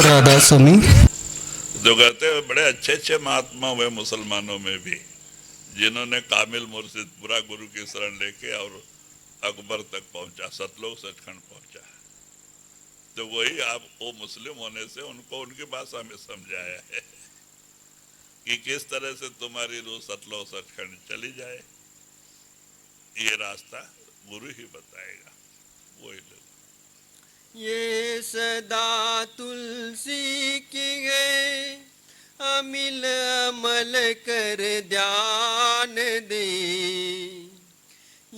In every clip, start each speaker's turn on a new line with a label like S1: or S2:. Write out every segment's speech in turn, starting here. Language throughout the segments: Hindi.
S1: राधा स्वामी।
S2: जो कहते हैं बड़े अच्छे अच्छे महात्मा हुए मुसलमानों में भी, जिन्होंने कामिल मुर्शिद पूरा गुरु की शरण लेके और अकबर तक पहुंचा, सतलोक सचखंड पहुंचा। तो वही आप वो मुस्लिम होने से उनको उनकी भाषा में समझाया है कि किस तरह से तुम्हारी रूह सतलोक सचखंड चली जाए, ये रास्ता गुरु ही बताएगा। वही लोग
S3: ये सदा तुलसी की है, अमिल अमल कर ध्यान दे।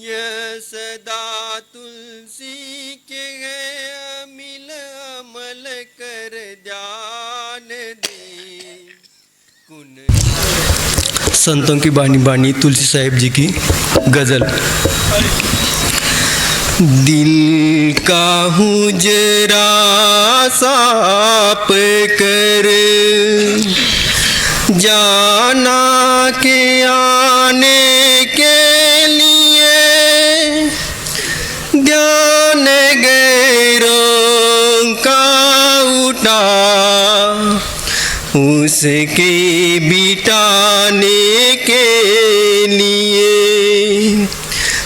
S3: यह सदा तुलसी के है, अमिल अमल कर ध्यान दे।
S1: संतों की बानी तुलसी साहिब जी की गजल। दिल का हुजरा साफ कर, जाना के आने के लिए, ध्यान गैरों का उठा, उसके बिटाने के लिए।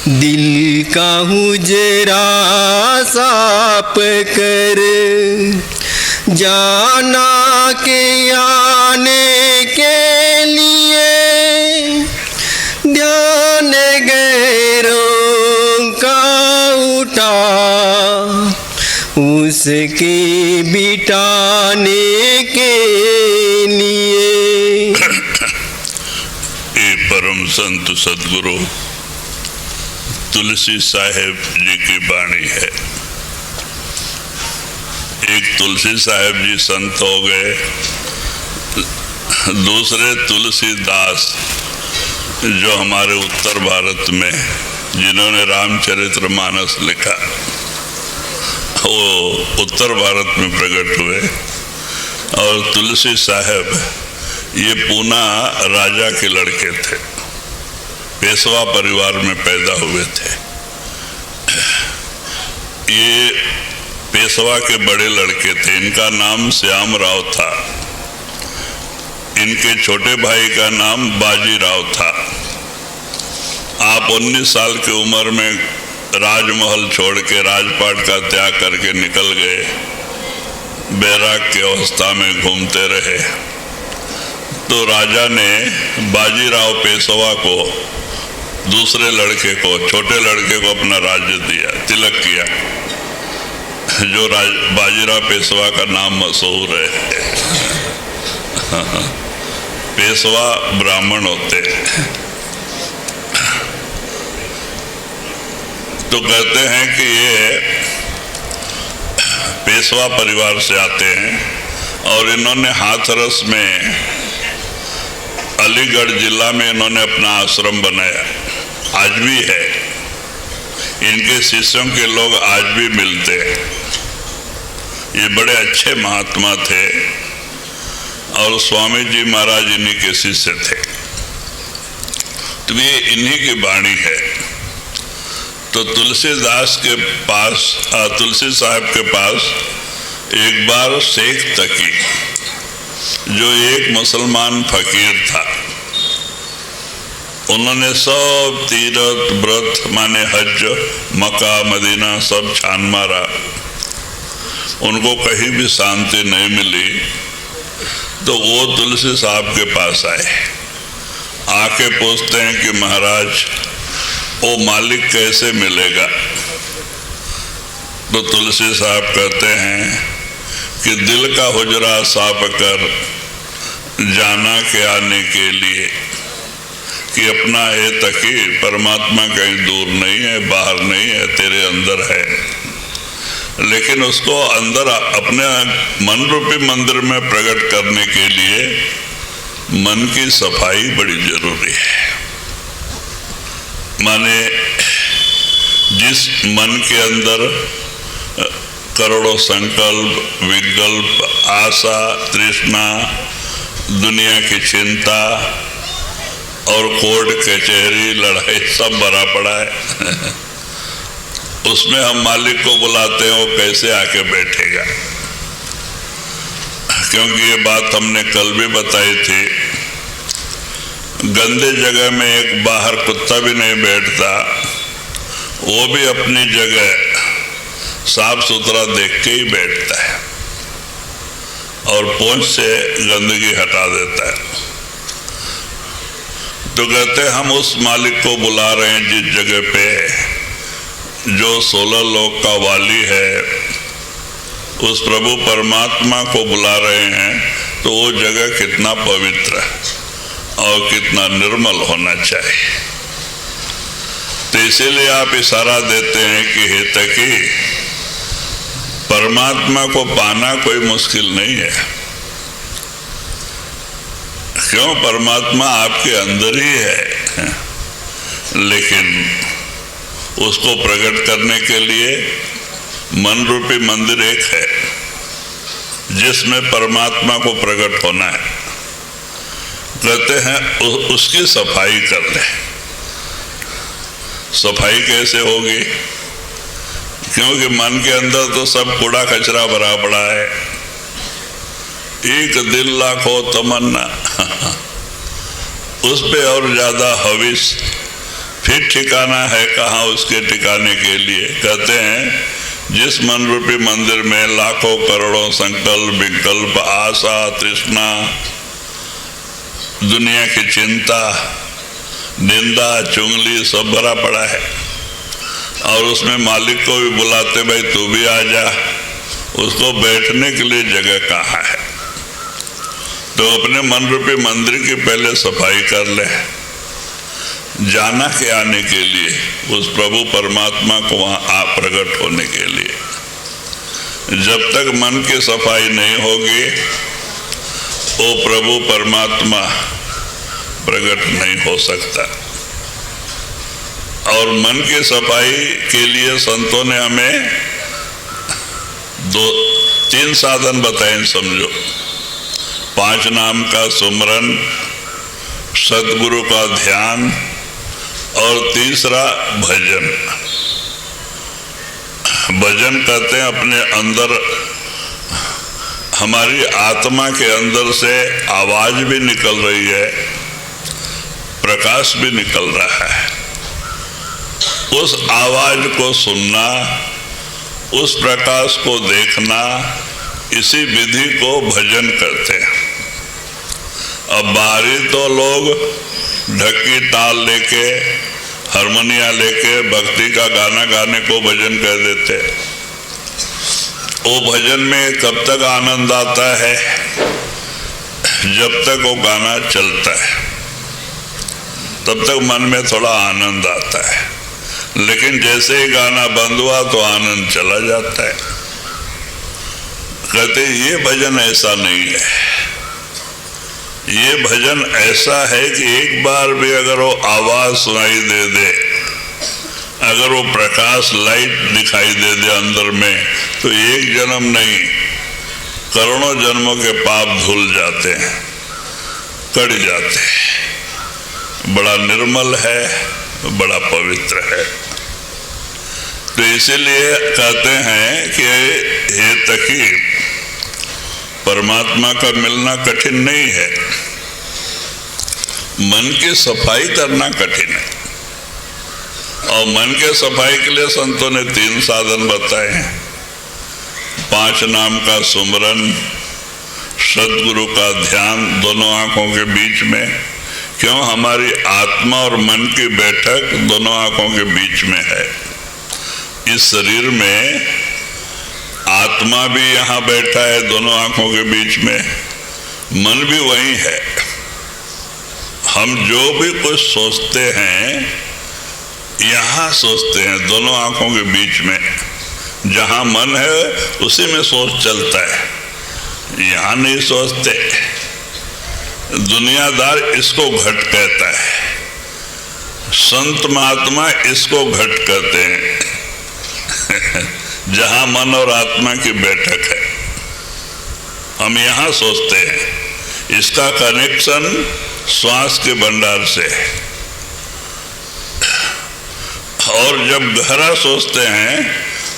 S1: दिल का हुजरा साफ कर, जाना के आने के लिए, ध्यान गैरों का उठा, उसके बिटाने के लिए।
S2: ये परम संत सदगुरु तुलसी साहिब जी की वाणी है। एक तुलसी साहिब जी संत हो गए, दूसरे तुलसीदास जो हमारे उत्तर भारत में जिन्होंने रामचरितमानस लिखा, वो उत्तर भारत में प्रकट हुए। और तुलसी साहिब ये पूना राजा के लड़के थे, पेशवा परिवार में पैदा हुए थे। ये पेशवा के बड़े लड़के थे, इनका नाम श्याम राव था। इनके छोटे भाई का नाम बाजी राव था। आप 19 साल की उम्र में राजमहल छोड़ के राजपाट का त्याग करके निकल गए, बैराग की अवस्था में घूमते रहे। तो राजा ने बाजीराव पेशवा को, दूसरे लड़के को, छोटे लड़के को अपना राज्य दिया, तिलक किया। जो बाजीराव पेशवा का नाम मशहूर है। पेशवा ब्राह्मण होते। तो कहते हैं कि ये पेशवा परिवार से आते हैं और इन्होंने हाथरस में, अलीगढ़ जिला में इन्होंने अपना आश्रम बनाया, आज भी है। इनके शिष्यों के लोग आज भी मिलते हैं। ये बड़े अच्छे महात्मा थे और स्वामी जी महाराज इन्हीं के शिष्य थे। तो ये इन्हीं की वाणी है। तो तुलसीदास के पास, तुलसी साहब के पास एक बार शेख तकी, जो एक मुसलमान फकीर था, उन्होंने सब तीरथ व्रत माने हज, मक्का मदीना सब छान मारा। उनको कहीं भी शांति नहीं मिली। तो वो तुलसी साहब के पास आए, आके पूछते हैं कि महाराज वो मालिक कैसे मिलेगा। तो तुलसी साहब कहते हैं कि दिल का हुजरा साफ कर, जाना के आने के लिए, कि अपना ये तकी परमात्मा कहीं दूर नहीं है, बाहर नहीं है, तेरे अंदर है। लेकिन उसको अंदर अपने मन रूपी मंदिर में प्रकट करने के लिए मन की सफाई बड़ी जरूरी है। माने जिस मन के अंदर करोड़ों संकल्प, विकल्प, आशा, तृष्णा, दुनिया की चिंता और कोर्ट कचहरी लड़ाई सब भरा पड़ा है, उसमें हम मालिक को बुलाते हैं, वो कैसे आके बैठेगा। क्योंकि ये बात हमने कल भी बताई थी, गंदे जगह में एक बाहर कुत्ता भी नहीं बैठता, वो भी अपनी जगह साफ सुथरा देख के ही बैठता है और पोंछ से गंदगी हटा देता है। तो कहते हैं हम उस मालिक को बुला रहे हैं जिस जगह पे जो 16 लोक का वाली है, उस प्रभु परमात्मा को बुला रहे हैं, तो वो जगह कितना पवित्र और कितना निर्मल होना चाहिए। तो इसीलिए आप इशारा देते हैं कि हे तकी, परमात्मा को पाना कोई मुश्किल नहीं है। क्यों? परमात्मा आपके अंदर ही है, लेकिन उसको प्रकट करने के लिए मन रूपी मंदिर एक है जिसमें परमात्मा को प्रकट होना है। कहते हैं उसकी सफाई कर ले। सफाई कैसे होगी? क्योंकि मन के अंदर तो सब कूड़ा कचरा भरा पड़ा है। एक दिल लाखों तमन्ना, उस पे और ज्यादा हविस, फिर ठिकाना है कहाँ उसके ठिकाने के लिए? कहते हैं जिस मन रूपी मंदिर में लाखों करोड़ों संकल्प विकल्प आशा तृष्णा दुनिया की चिंता निंदा चुगली सब भरा पड़ा है, और उसमें मालिक को भी बुलाते भाई तू भी आ जा, उसको बैठने के लिए जगह कहाँ है? तो अपने मन रूपी मंदिर की पहले सफाई कर ले। जाना के आने के लिए, उस प्रभु परमात्मा को वहाँ प्रकट होने के लिए। जब तक मन की सफाई नहीं होगी वो प्रभु परमात्मा प्रकट नहीं हो सकता। और मन की सफाई के लिए संतों ने हमें 2-3 साधन बताए, समझो। 5 नाम का सुमरन, सतगुरु का ध्यान, और तीसरा भजन। भजन कहते हैं अपने अंदर, हमारी आत्मा के अंदर से आवाज भी निकल रही है, प्रकाश भी निकल रहा है। उस आवाज को सुनना, उस प्रकाश को देखना, इसी विधि को भजन कहते हैं। अब बाहरी तो लोग ढक्की ताल लेके हारमोनिया लेके भक्ति का गाना गाने को भजन कह देते। वो भजन में कब तक आनंद आता है? जब तक वो गाना चलता है तब तक मन में थोड़ा आनंद आता है, लेकिन जैसे ही गाना बंद हुआ तो आनंद चला जाता है। कहते ये भजन ऐसा नहीं है। ये भजन ऐसा है कि एक बार भी अगर वो आवाज सुनाई दे, अगर वो प्रकाश लाइट दिखाई दे अंदर में, तो एक जन्म नहीं करोड़ों जन्मों के पाप धुल जाते हैं, कट जाते हैं। बड़ा निर्मल है, बड़ा पवित्र है। तो इसीलिए कहते हैं कि हे तकी, परमात्मा का मिलना कठिन नहीं है, मन की सफाई करना कठिन है। और मन के सफाई के लिए संतों ने 3 साधन बताए हैं। 5 नाम का सुमरन, सतगुरु का ध्यान दोनों आंखों के बीच में। क्यों? हमारी आत्मा और मन की बैठक दोनों आंखों के बीच में है। इस शरीर में आत्मा भी यहाँ बैठा है दोनों आंखों के बीच में, मन भी वही है। हम जो भी कुछ सोचते हैं यहाँ सोचते हैं, दोनों आंखों के बीच में। जहाँ मन है उसी में सोच चलता है, यहाँ नहीं सोचते। दुनियादार इसको घट कहता है, संत महात्मा इसको घट कहते हैं। जहाँ मन और आत्मा की बैठक है, हम यहाँ सोचते हैं। इसका कनेक्शन श्वास के भंडार से है। और जब गहरा सोचते हैं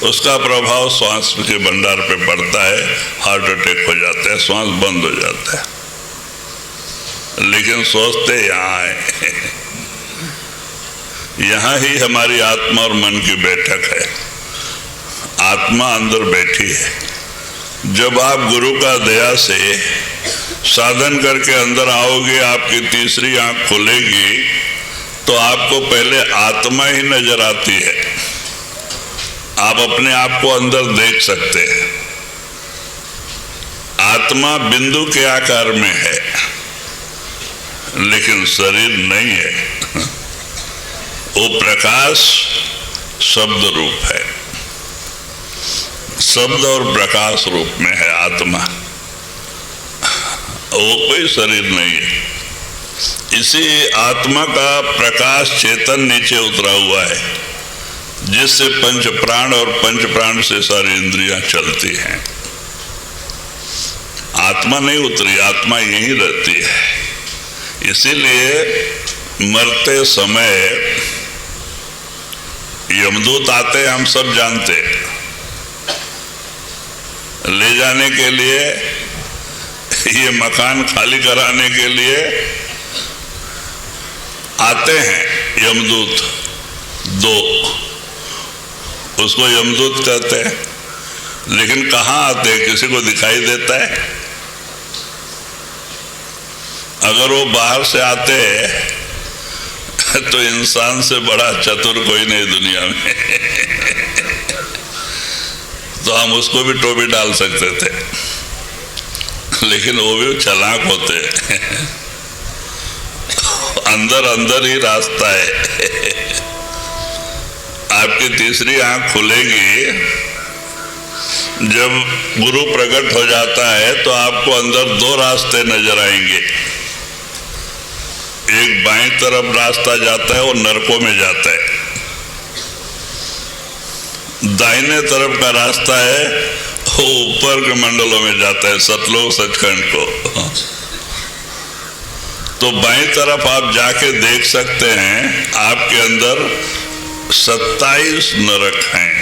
S2: उसका प्रभाव श्वास के भंडार पे पड़ता है, हार्ट अटैक हो जाता है, श्वास बंद हो जाता है। लेकिन सोचते यहाँ है, यहाँ ही हमारी आत्मा और मन की बैठक है। आत्मा अंदर बैठी है। जब आप गुरु का दया से साधन करके अंदर आओगे, आपकी तीसरी आंख खुलेगी तो आपको पहले आत्मा ही नजर आती है। आप अपने आप को अंदर देख सकते हैं। आत्मा बिंदु के आकार में है, लेकिन शरीर नहीं है। वो प्रकाश शब्द रूप है, शब्द और प्रकाश रूप में है आत्मा। वो कोई शरीर नहीं है। इसी आत्मा का प्रकाश चेतन नीचे उतरा हुआ है, जिससे पंच प्राण और पंच प्राण से सारी इंद्रियां चलती हैं। आत्मा नहीं उतरी, आत्मा यहीं रहती है। इसीलिए मरते समय यमदूत आते हैं, हम सब जानते हैं। ले जाने के लिए, ये मकान खाली कराने के लिए आते हैं यमदूत दो, उसको यमदूत कहते हैं। लेकिन कहाँ आते हैं, किसी को दिखाई देता है? अगर वो बाहर से आते हैं तो इंसान से बड़ा चतुर कोई नहीं दुनिया में। तो हम उसको भी टोपी डाल सकते थे, लेकिन वो भी चालाक होते हैं। अंदर अंदर ही रास्ता है। आपकी तीसरी आंख खुलेगी जब गुरु प्रकट हो जाता है, तो आपको अंदर दो रास्ते नजर आएंगे। एक बाईं तरफ रास्ता जाता है, वो नरकों में जाता है। दाहिने तरफ का रास्ता है, वो ऊपर के मंडलों में जाता है, सतलोक सचखंड को। तो बाईं तरफ आप जाके देख सकते हैं, आपके अंदर 27 नरक हैं।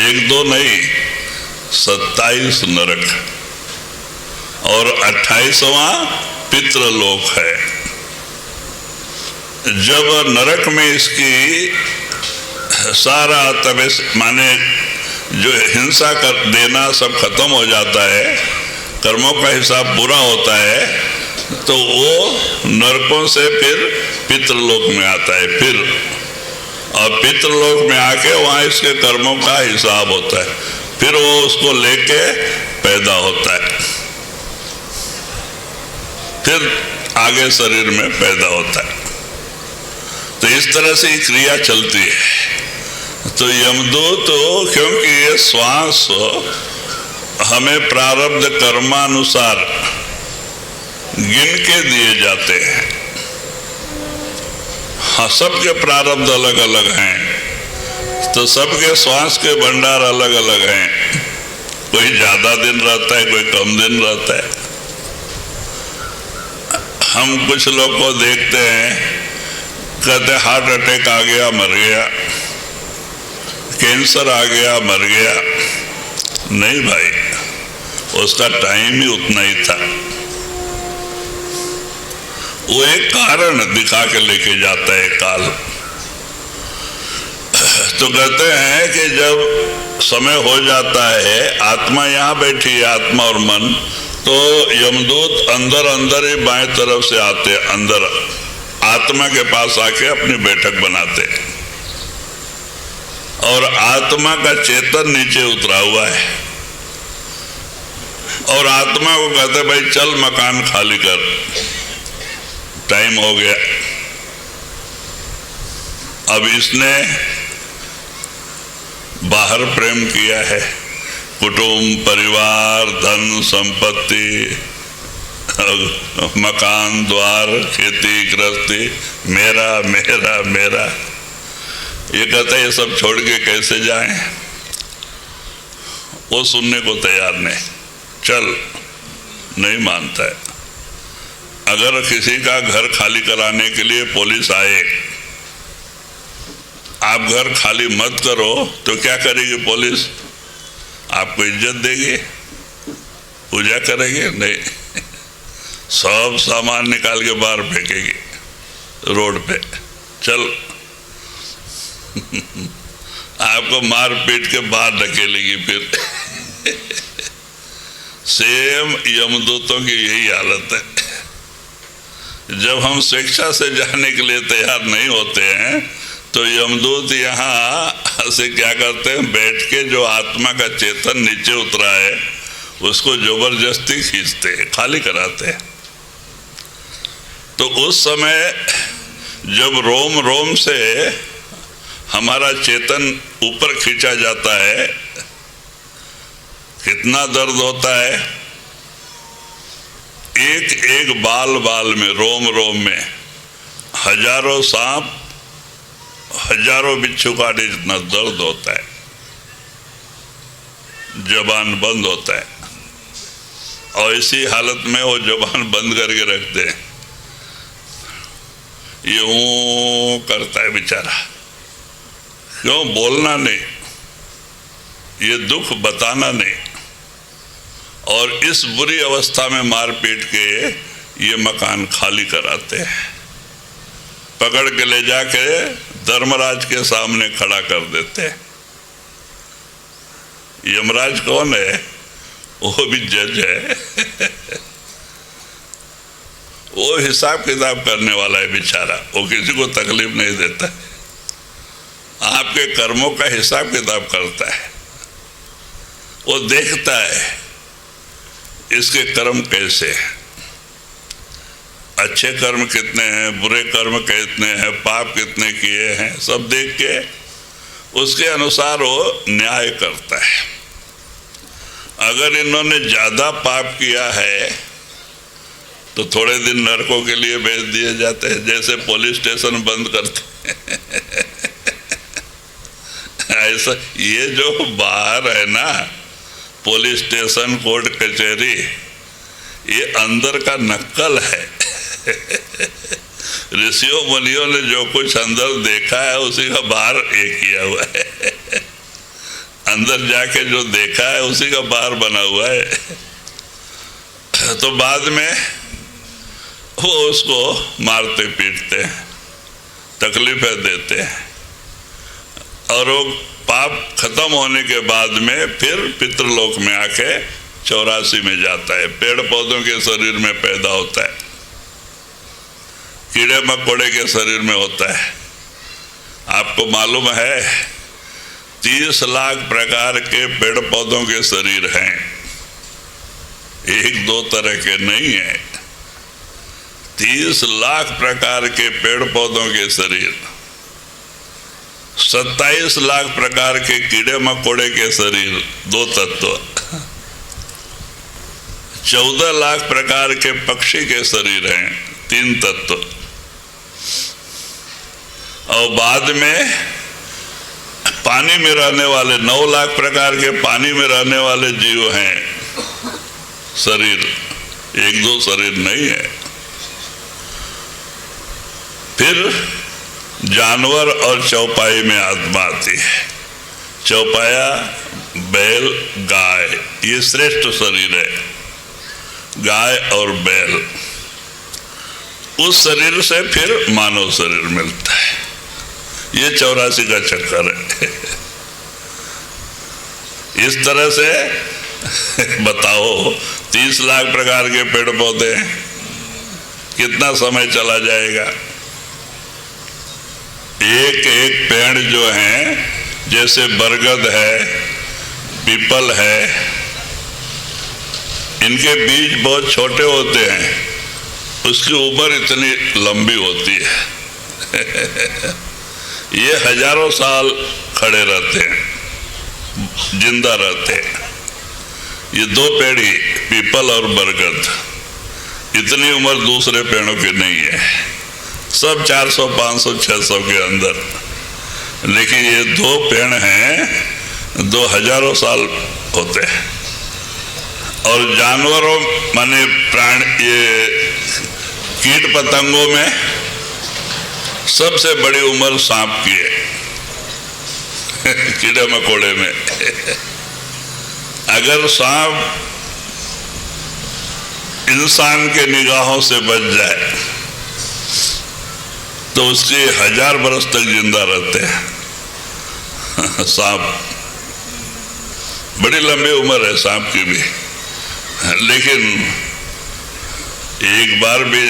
S2: एक दो नहीं, 27 नरक और 28वां पितृलोक है। जब नरक में इसकी सारा तबे माने जो हिंसा कर देना सब खत्म हो जाता है, कर्मों का हिसाब पूरा होता है, तो वो नरकों से फिर पितृलोक में आता है। फिर और पितृलोक में आके वहाँ इसके कर्मों का हिसाब होता है। फिर वो उसको लेके पैदा होता है, फिर आगे शरीर में पैदा होता है। तो इस तरह से ये क्रिया चलती है। तो यमदूत, क्योंकि ये श्वास हमें प्रारब्ध कर्मानुसार गिन के दिए जाते हैं। हाँ, सबके प्रारब्ध अलग अलग हैं, तो सबके श्वास के भंडार अलग अलग हैं। कोई ज्यादा दिन रहता है, कोई कम दिन रहता है। हम कुछ लोग को देखते हैं, कहते हार्ट अटैक आ गया, मर गया, कैंसर आ गया, मर गया। नहीं भाई, उसका टाइम ही उतना ही था। वो एक कारण दिखा के लेके जाता है काल। तो कहते हैं कि जब समय हो जाता है, आत्मा यहाँ बैठी है, आत्मा और मन, तो यमदूत अंदर अंदर ही बाएं तरफ से आते, अंदर आत्मा के पास आके अपनी बैठक बनाते। और आत्मा का चेतन नीचे उतरा हुआ है, और आत्मा को कहते भाई चल मकान खाली कर, टाइम हो गया। अब इसने बाहर प्रेम किया है, कुटुंब, परिवार, धन, संपत्ति, मकान, द्वार, खेती, गृहस्थी, मेरा मेरा मेरा। ये कहता है ये सब छोड़ के कैसे जाएं? वो सुनने को तैयार नहीं, चल नहीं मानता है। अगर किसी का घर खाली कराने के लिए पुलिस आए, आप घर खाली मत करो तो क्या करेगी पुलिस? आपको इज्जत देगी? पूजा करेंगे? नहीं, सब सामान निकाल के बाहर फेंकेगी रोड पे। चल आपको मार पीट के बाहर धकेलेगी। फिर सेम यमदूतों की यही हालत है। जब हम स्वेच्छा से जाने के लिए तैयार नहीं होते हैं तो यमदूत यहाँ से क्या करते हैं, बैठ के जो आत्मा का चेतन नीचे उतरा है उसको जबरदस्ती खींचते हैं, खाली कराते हैं। तो उस समय जब रोम रोम से हमारा चेतन ऊपर खींचा जाता है, कितना दर्द होता है। एक एक बाल बाल में, रोम रोम में हजारों सांप, हजारों बिच्छू काटे जितना दर्द होता है। जबान बंद होता है और इसी हालत में वो जबान बंद करके रखते हैं। यूं करता है बेचारा, क्यों? बोलना नहीं, ये दुख बताना नहीं। और इस बुरी अवस्था में मार पीट के ये मकान खाली कराते हैं, पकड़ के ले जाके धर्मराज के सामने खड़ा कर देते हैं। यमराज कौन है? वो भी जज है। वो हिसाब किताब करने वाला है बेचारा, वो किसी को तकलीफ नहीं देता है, आपके कर्मों का हिसाब किताब करता है। वो देखता है इसके कर्म कैसे हैं, अच्छे कर्म कितने हैं, बुरे कर्म कितने हैं, पाप कितने किए हैं, सब देख के उसके अनुसार वो न्याय करता है। अगर इन्होंने ज़्यादा पाप किया है तो थोड़े दिन नरकों के लिए भेज दिए जाते हैं, जैसे पुलिस स्टेशन बंद करते हैं। ऐसा ये जो बाहर है ना, पुलिस स्टेशन, कोर्ट कचहरी, ये अंदर का नक्कल है। ऋषियों मुनियों ने जो कुछ अंदर देखा है उसी का बाहर एक किया हुआ है। अंदर जाके जो देखा है उसी का बाहर बना हुआ है। तो बाद में वो उसको मारते पीटते हैं, तकलीफें देते हैं, और वो पाप खत्म होने के बाद में फिर पितृलोक में आके 84 में जाता है। पेड़ पौधों के शरीर में पैदा होता है, कीड़े मकोड़े के शरीर में होता है। आपको मालूम है 30 लाख प्रकार के पेड़ पौधों के शरीर हैं, एक दो तरह के नहीं है। 30 लाख प्रकार के पेड़ पौधों के शरीर, 27 लाख प्रकार के कीड़े मकोड़े के शरीर, 2 तत्व, 14 लाख प्रकार के पक्षी के शरीर हैं, 3 तत्व, और बाद में पानी में रहने वाले 9 लाख प्रकार के पानी में रहने वाले जीव हैं शरीर, 1-2 शरीर नहीं है। फिर जानवर और चौपाई में आत्मा आती है। चौपाया, बैल, गाय, ये श्रेष्ठ शरीर है, गाय और बैल। उस शरीर से फिर मानव शरीर मिलता है। ये 84 का चक्कर है। इस तरह से बताओ 30 लाख प्रकार के पेड़ पौधे हैं, कितना समय चला जाएगा। एक एक पेड़ जो हैं, जैसे बरगद है, पीपल है, इनके बीज बहुत छोटे होते हैं, उसकी उम्र इतनी लंबी होती है। ये हजारों साल खड़े रहते हैं, जिंदा रहते हैं। ये 2 पेड़ ही, पीपल और बरगद, इतनी उम्र दूसरे पेड़ों की नहीं है, सब 400, 500, 600 के अंदर। लेकिन ये 2 पेड़ हैं, 2 हजारों साल होते हैं। और जानवरों माने प्राणी, ये कीट पतंगों में सबसे बड़ी उम्र सांप की है, कीड़े मकोड़े में। अगर सांप इंसान के निगाहों से बच जाए तो उसके 1000 बरस तक जिंदा रहते हैं। सांप बड़ी लंबी उम्र है सांप की भी, लेकिन एक बार भी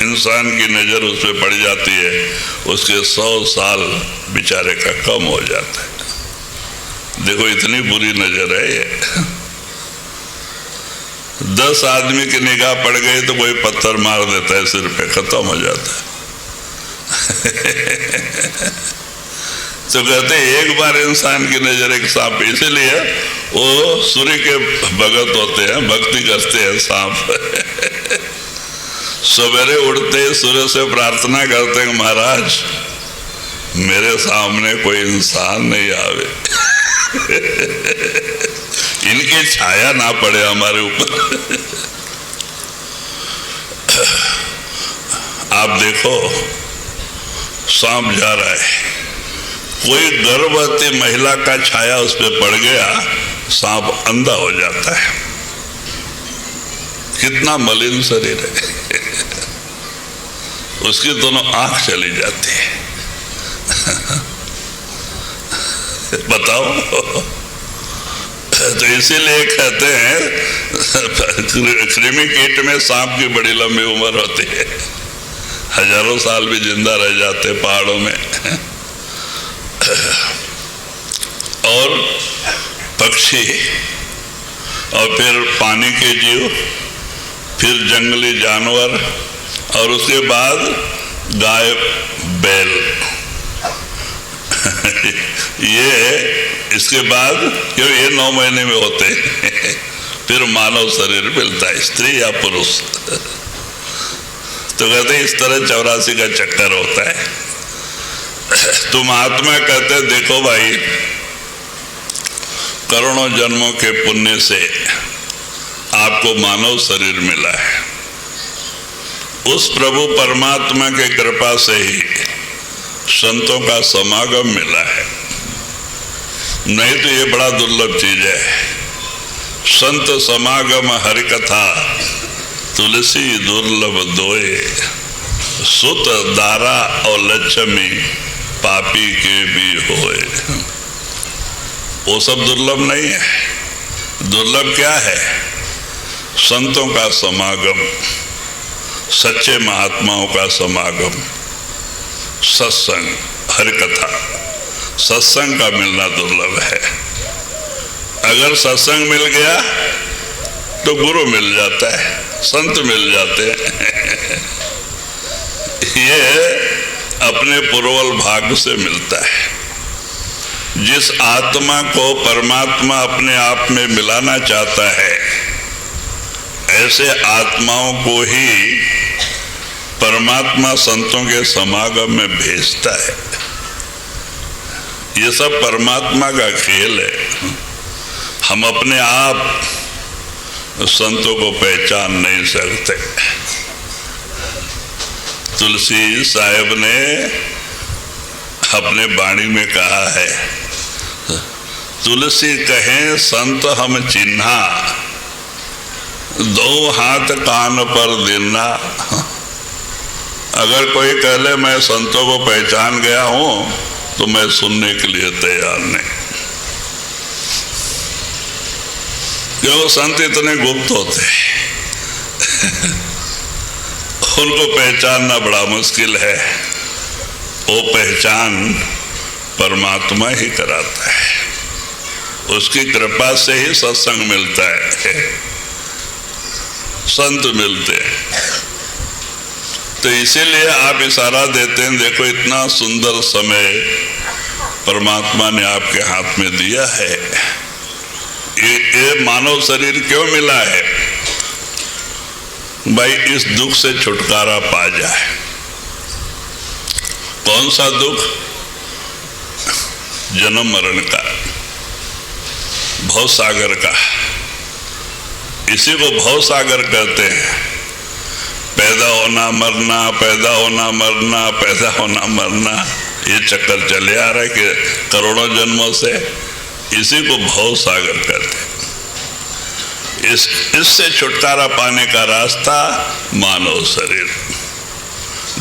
S2: इंसान की नजर उस पर पड़ जाती है, उसके 100 साल बेचारे का कम हो जाता है। देखो इतनी बुरी नजर है ये। 10 आदमी की निगाह पड़ गई तो कोई पत्थर मार देता है सिर पे, खत्म हो जाता है। तो कहते एक बार इंसान की नजर एक सांप, इसीलिए वो सूर्य के भगत होते हैं, भक्ति करते हैं सांप। सवेरे उठते सूर्य से प्रार्थना करते हैं, महाराज मेरे सामने कोई इंसान नहीं आवे, इनकी छाया ना पड़े हमारे ऊपर। आप देखो सांप जा रहा है, कोई गर्भवती महिला का छाया उस पर पड़ गया, सांप अंधा हो जाता है। कितना मलिन शरीर है, उसकी दोनों आंख चली जाती है। बताओ। तो इसीलिए कहते हैं कृमि कीट में सांप की बड़ी लंबी उम्र होती है, हजारों साल भी जिंदा रह जाते पहाड़ों में। और पक्षी, और फिर पानी के जीव, फिर जंगली जानवर, और उसके बाद गाय बैल। ये इसके बाद क्यों ये 9 महीने में होते हैं। फिर मानव शरीर मिलता है, स्त्री या पुरुष। तो कहते हैं इस तरह 84 का चक्कर होता है। तो महात्मा कहते हैं देखो भाई, करोड़ों जन्मों के पुण्य से आपको मानव शरीर मिला है। उस प्रभु परमात्मा के कृपा से ही संतों का समागम मिला है, नहीं तो ये बड़ा दुर्लभ चीज है। संत समागम हरि कथा, तुलसी दुर्लभ दोए, सुत दारा और लक्ष्मी पापी के भी होए। वो सब दुर्लभ नहीं है। दुर्लभ क्या है? संतों का समागम, सच्चे महात्माओं का समागम, सत्संग, हरि कथा, सत्संग का मिलना दुर्लभ है। अगर सत्संग मिल गया तो गुरु मिल जाता है, संत मिल जाते हैं। ये अपने पूर्वल भाग से मिलता है। जिस आत्मा को परमात्मा अपने आप में मिलाना चाहता है, ऐसे आत्माओं को ही परमात्मा संतों के समागम में भेजता है। ये सब परमात्मा का खेल है। हम अपने आप संतों को पहचान नहीं सकते। तुलसी साहिब ने अपने वाणी में कहा है, तुलसी कहें संत हम चिन्हा, 2 हाथ कान पर देना। अगर कोई कह ले मैं संतों को पहचान गया हूं तो मैं सुनने के लिए तैयार नहीं, क्यों? संत इतने गुप्त होते हैं, उनको पहचानना बड़ा मुश्किल है। वो पहचान परमात्मा ही कराता है, उसकी कृपा से ही सत्संग मिलता है, संत मिलते हैं। तो इसीलिए आप इशारा देते हैं, देखो इतना सुंदर समय परमात्मा ने आपके हाथ में दिया है। ये मानव शरीर क्यों मिला है? भाई इस दुख से छुटकारा पा जाए। कौन सा दुख? जन्म मरण का, भव सागर का। इसी को भव सागर कहते हैं। पैदा होना मरना, पैदा होना मरना, पैदा होना मरना, ये चक्कर चले आ रहा है कि करोड़ों जन्मों से, इसी को भव सागर कहते हैं। इससे छुटकारा पाने का रास्ता मानव शरीर।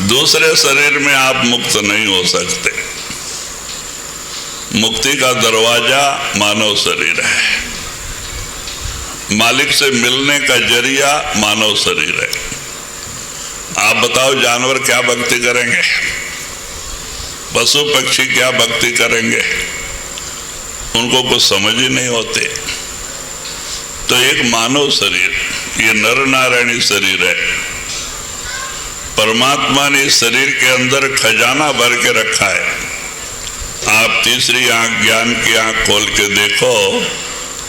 S2: दूसरे शरीर में आप मुक्त नहीं हो सकते। मुक्ति का दरवाजा मानव शरीर है। मालिक से मिलने का जरिया मानव शरीर है। आप बताओ, जानवर क्या भक्ति करेंगे? पशु पक्षी क्या भक्ति करेंगे? उनको कुछ समझ ही नहीं होते। तो एक मानव शरीर, ये नर नारायणी शरीर है। परमात्मा ने इस शरीर के अंदर खजाना भर के रखा है। आप तीसरी आंख, ज्ञान की आंख खोल के देखो,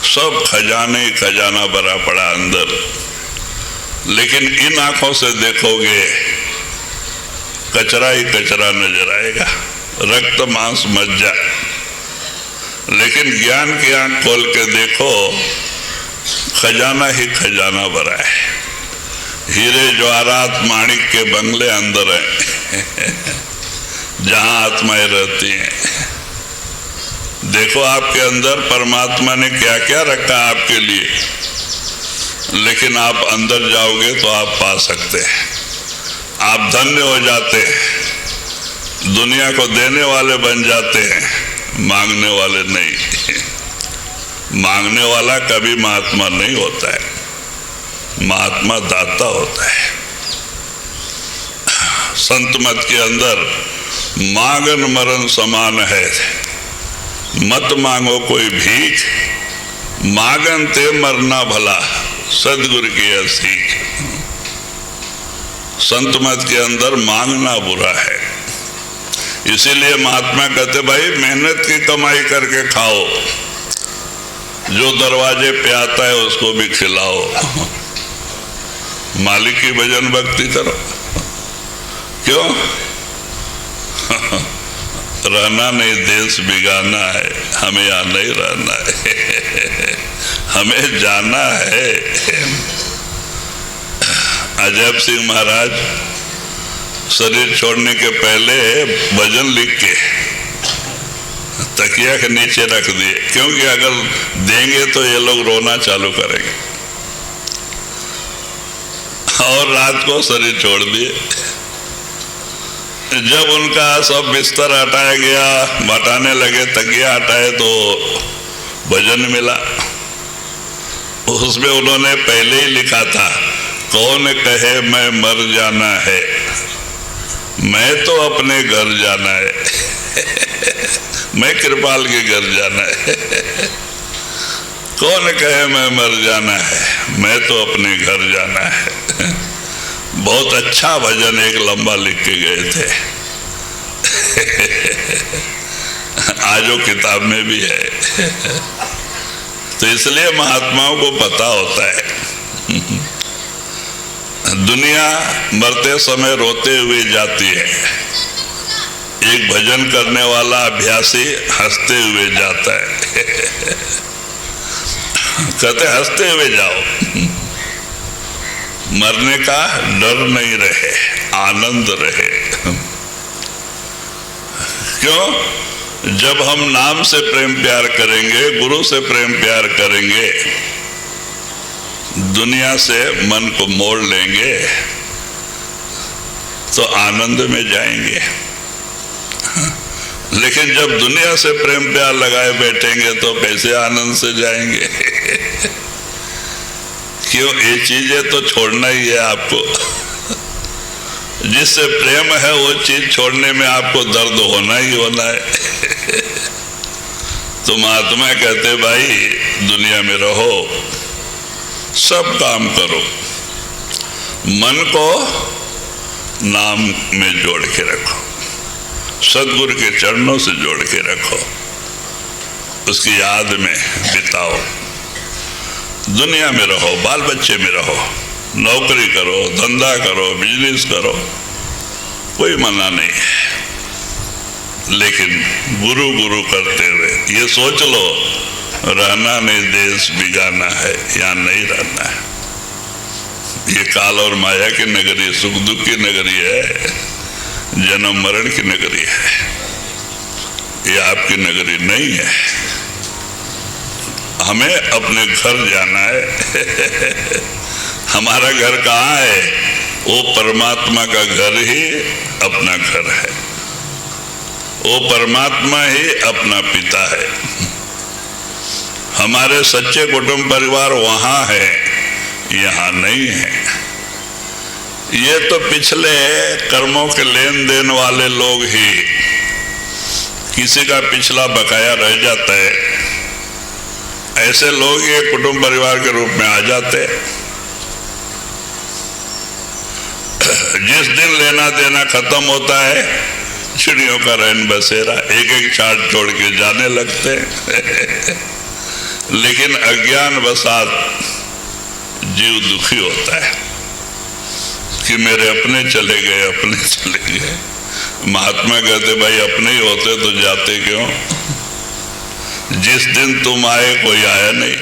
S2: सब खजाने ही खजाना भरा पड़ा अंदर। लेकिन इन आंखों से देखोगे, कचरा ही कचरा नजर आएगा, रक्त मांस मज्जा। लेकिन ज्ञान की आंख खोल के देखो, खजाना ही खजाना भरा है। हीरे जवाहरात माणिक के बंगले अंदर हैं जहां आत्माएं रहती हैं। देखो आपके अंदर परमात्मा ने क्या क्या रखा आपके लिए। लेकिन आप अंदर जाओगे तो आप पा सकते हैं। आप धन्य हो जाते हैं, दुनिया को देने वाले बन जाते हैं, मांगने वाले नहीं। मांगने वाला कभी महात्मा नहीं होता है, महात्मा दाता होता है। संत मत के अंदर मांगन मरण समान है। मत मांगो कोई भीख, मांगन ते मरना भला, सदगुरु की यह सीख। संत मत के अंदर मांगना बुरा है। इसीलिए महात्मा कहते, भाई मेहनत की कमाई करके खाओ, जो दरवाजे पे आता है उसको भी खिलाओ। मालिक की भजन भक्ति करो। क्यों? रहना नहीं, देश बिगाना है। हमें यहाँ नहीं रहना है, हमें जाना है। अजय सिंह महाराज शरीर छोड़ने के पहले भजन लिख के तकिया के नीचे रख दिए, क्योंकि अगर देंगे तो ये लोग रोना चालू करेंगे। और रात को शरीर छोड़ दिए। जब उनका सब बिस्तर हटाया गया, हटाने लगे, तकिया हटाए, तो भजन मिला। उसमें उन्होंने पहले ही लिखा था, कौन कहे मैं मर जाना है, मैं तो अपने घर जाना है। मैं कृपाल के घर जाना है। कौन कहे मैं मर जाना है, मैं तो अपने घर जाना है। बहुत अच्छा भजन एक लंबा लिख के गए थे। आज वो किताब में भी है। तो इसलिए महात्माओं को पता होता है। दुनिया मरते समय रोते हुए जाती है, एक भजन करने वाला अभ्यासी हंसते हुए जाता है। कहते हंसते हुए जाओ, मरने का डर नहीं रहे, आनंद रहे। क्यों? जब हम नाम से प्रेम प्यार करेंगे, गुरु से प्रेम प्यार करेंगे, दुनिया से मन को मोड़ लेंगे, तो आनंद में जाएंगे। लेकिन जब दुनिया से प्रेम प्यार लगाए बैठेंगे तो कैसे आनंद से जाएंगे? क्यों? ये चीजें तो छोड़ना ही है आपको। जिससे प्रेम है वो चीज छोड़ने में आपको दर्द होना ही होना है। तो महात्मा कहते, भाई दुनिया में रहो, सब काम करो, मन को नाम में जोड़ के रखो, सदगुरु के चरणों से जोड़ के रखो, उसकी याद में बिताओ। दुनिया में रहो, बाल बच्चे में रहो, नौकरी करो, धंधा करो, बिजनेस करो, कोई मना नहीं है। लेकिन गुरु गुरु करते हुए ये सोच लो, रहना नहीं, देश बिगाना है, यहाँ नहीं रहना है। ये काल और माया की नगरी, सुख दुख की नगरी है, जन्म मरण की नगरी है। ये आपकी नगरी नहीं है, हमें अपने घर जाना है। हमारा घर कहाँ है? वो परमात्मा का घर ही अपना घर है, वो परमात्मा ही अपना पिता है। हमारे सच्चे कुटुंब परिवार वहाँ है, यहाँ नहीं है। ये तो पिछले कर्मों के लेन देन वाले लोग ही, किसी का पिछला बकाया रह जाता है, ऐसे लोग ये कुटुंब परिवार के रूप में आ जाते। जिस दिन लेना देना खत्म होता है, चिड़ियों का रैन बसेरा, एक एक छाट छोड़ के जाने लगते। लेकिन अज्ञान वसात जीव दुखी होता है कि मेरे अपने चले गए, अपने चले गए। महात्मा कहते भाई अपने ही होते तो जाते क्यों? जिस दिन तुम आए कोई आया नहीं,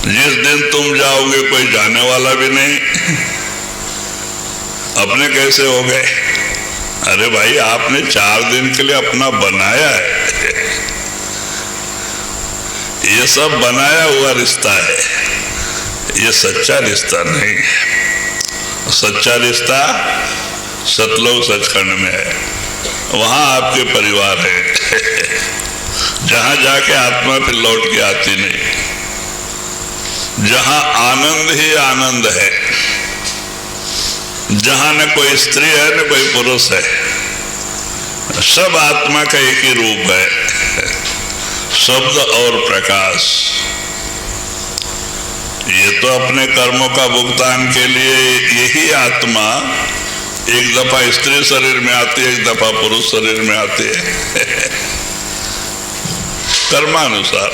S2: जिस दिन तुम जाओगे कोई जाने वाला भी नहीं, अपने कैसे हो गए? अरे भाई आपने 4 दिन के लिए अपना बनाया है, ये सब बनाया हुआ रिश्ता है, ये सच्चा रिश्ता नहीं है। सच्चा रिश्ता सतलोक सचखंड में है, वहां आपके परिवार है, जहां जाके आत्मा फिर लौट के आती नहीं, जहां आनंद ही आनंद है, जहां न कोई स्त्री है न कोई पुरुष है, सब आत्मा का एक ही रूप है, शब्द और प्रकाश। ये तो अपने कर्मों का भुगतान के लिए यही आत्मा एक दफा स्त्री शरीर में आती है, एक दफा पुरुष शरीर में आती है, कर्मानुसार।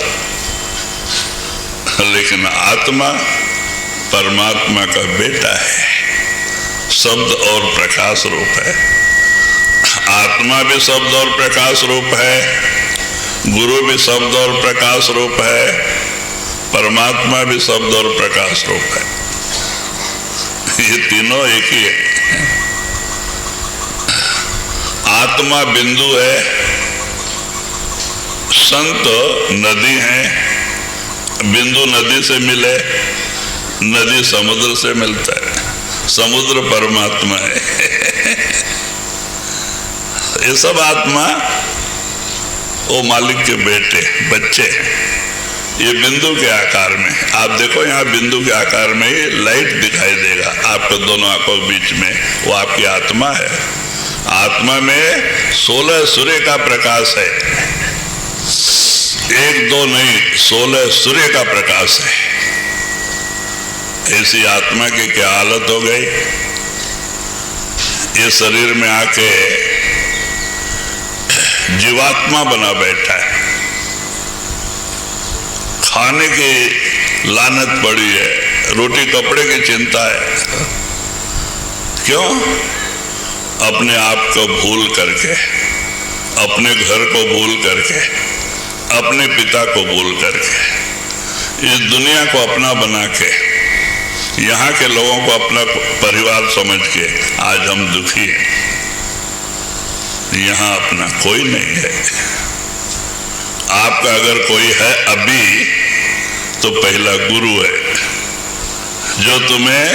S2: लेकिन आत्मा परमात्मा का बेटा है, शब्द और प्रकाश रूप है। आत्मा भी शब्द और प्रकाश रूप है, गुरु भी शब्द और प्रकाश रूप है, परमात्मा भी शब्द और प्रकाश रूप है। ये तीनों एक ही है। आत्मा बिंदु है, संत नदी है, बिंदु नदी से मिले, नदी समुद्र से मिलता है, समुद्र परमात्मा है। ये सब आत्मा वो मालिक के बेटे बच्चे हैं। ये बिंदु के आकार में, आप देखो यहाँ बिंदु के आकार में ही लाइट दिखाई देगा आपके दोनों आंखों के बीच में, वो आपकी आत्मा है। आत्मा में 16 सूर्य का प्रकाश है, 1 2 नहीं, 16 सूर्य का प्रकाश है। ऐसी आत्मा की क्या हालत हो गई? ये शरीर में आके जीवात्मा बना बैठा है, खाने की लानत पड़ी है, रोटी कपड़े की चिंता है। क्यों? अपने आप को भूल करके, अपने घर को भूल करके, अपने पिता को भूल करके, इस दुनिया को अपना बना के, यहाँ के लोगों को अपना परिवार समझ के आज हम दुखी हैं। यहाँ अपना कोई नहीं है। आपका अगर कोई है अभी तो पहला गुरु है, जो तुम्हें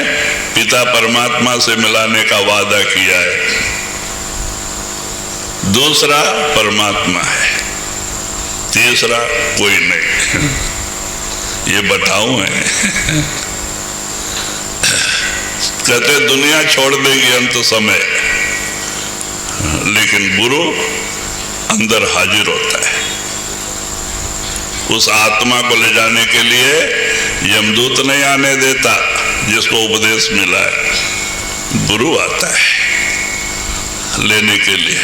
S2: पिता परमात्मा से मिलाने का वादा किया है। दूसरा परमात्मा है, तीसरा कोई नहीं। ये बताऊं है। कहते दुनिया छोड़ देगी अंत समय, लेकिन गुरु अंदर हाजिर होता है। उस आत्मा को ले जाने के लिए यमदूत नहीं आने देता, जिसको उपदेश मिला है। गुरु आता है लेने के लिए,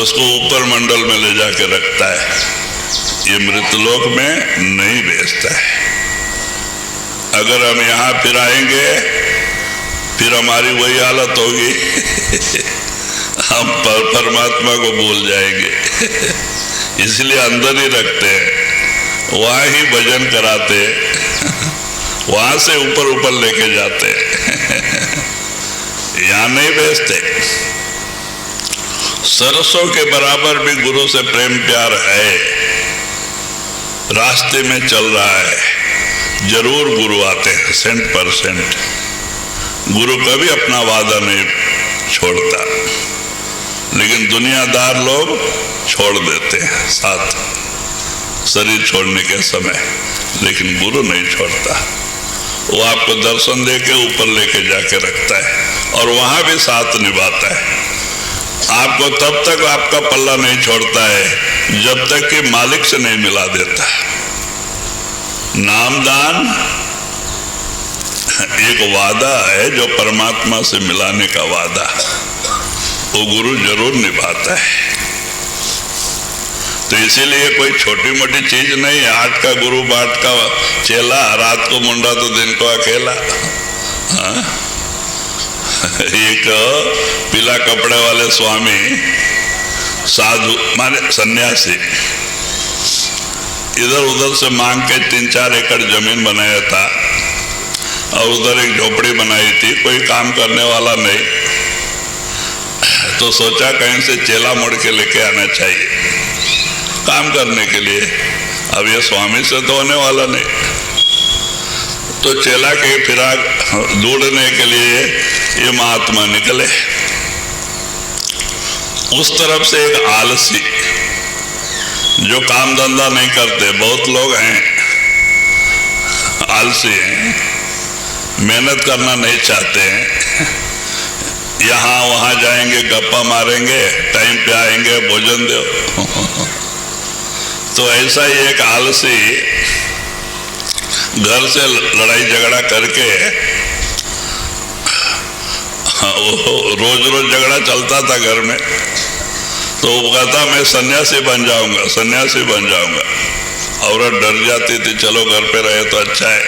S2: उसको ऊपर मंडल में ले जाके रखता है। ये मृतलोक में नहीं भेजता है। अगर हम यहाँ फिर आएंगे फिर हमारी वही हालत होगी। हम परमात्मा को भूल जाएंगे। इसलिए अंदर ही रखते हैं, वहां ही भजन कराते, वहां से ऊपर ऊपर लेके जाते, यहाँ नहीं भेजते। सरसों के बराबर भी गुरु से प्रेम प्यार है, रास्ते में चल रहा है, जरूर गुरु आते हैं 100%। गुरु कभी अपना वादा नहीं छोड़ता, लेकिन दुनियादार लोग छोड़ देते हैं साथ शरीर छोड़ने के समय, लेकिन गुरु नहीं छोड़ता। वो आपको दर्शन देके ऊपर लेके जाके रखता है और वहां भी साथ निभाता है। आपको तब तक आपका पल्ला नहीं छोड़ता है जब तक कि मालिक से नहीं मिला देता। नामदान एक वादा है जो परमात्मा से मिलाने का वादा, वो गुरु जरूर निभाता है। तो इसीलिए कोई छोटी मोटी चीज नहीं है। 8 का गुरु 8 का चेला, रात को मुंडा तो दिन को अकेला। हाँ? एक पीला कपड़े वाले स्वामी साधु माने सन्यासी इधर उधर से मांग के 3-4 एकड़ जमीन बनाया था और उधर एक झोपड़ी बनाई थी, कोई काम करने वाला नहीं। तो सोचा कहीं से चेला मुड़ के लेके आना चाहिए काम करने के लिए। अब ये स्वामी से तो होने वाला नहीं, तो चेला के फिराक ढूंढने के लिए ये महात्मा निकले। उस तरफ से एक आलसी जो काम धंधा नहीं करते, बहुत लोग हैं आलसी हैं, मेहनत करना नहीं चाहते हैं, यहाँ वहाँ जाएंगे, गप्पा मारेंगे, टाइम पे आएंगे, भोजन दो। तो ऐसा ही एक आलसी घर से लड़ाई झगड़ा करके, रोज रोज झगड़ा चलता था घर में, तो वो कहता मैं सन्यासी बन जाऊंगा, सन्यासी बन जाऊंगा। औरत डर जाती थी, चलो घर पे रहे तो अच्छा है,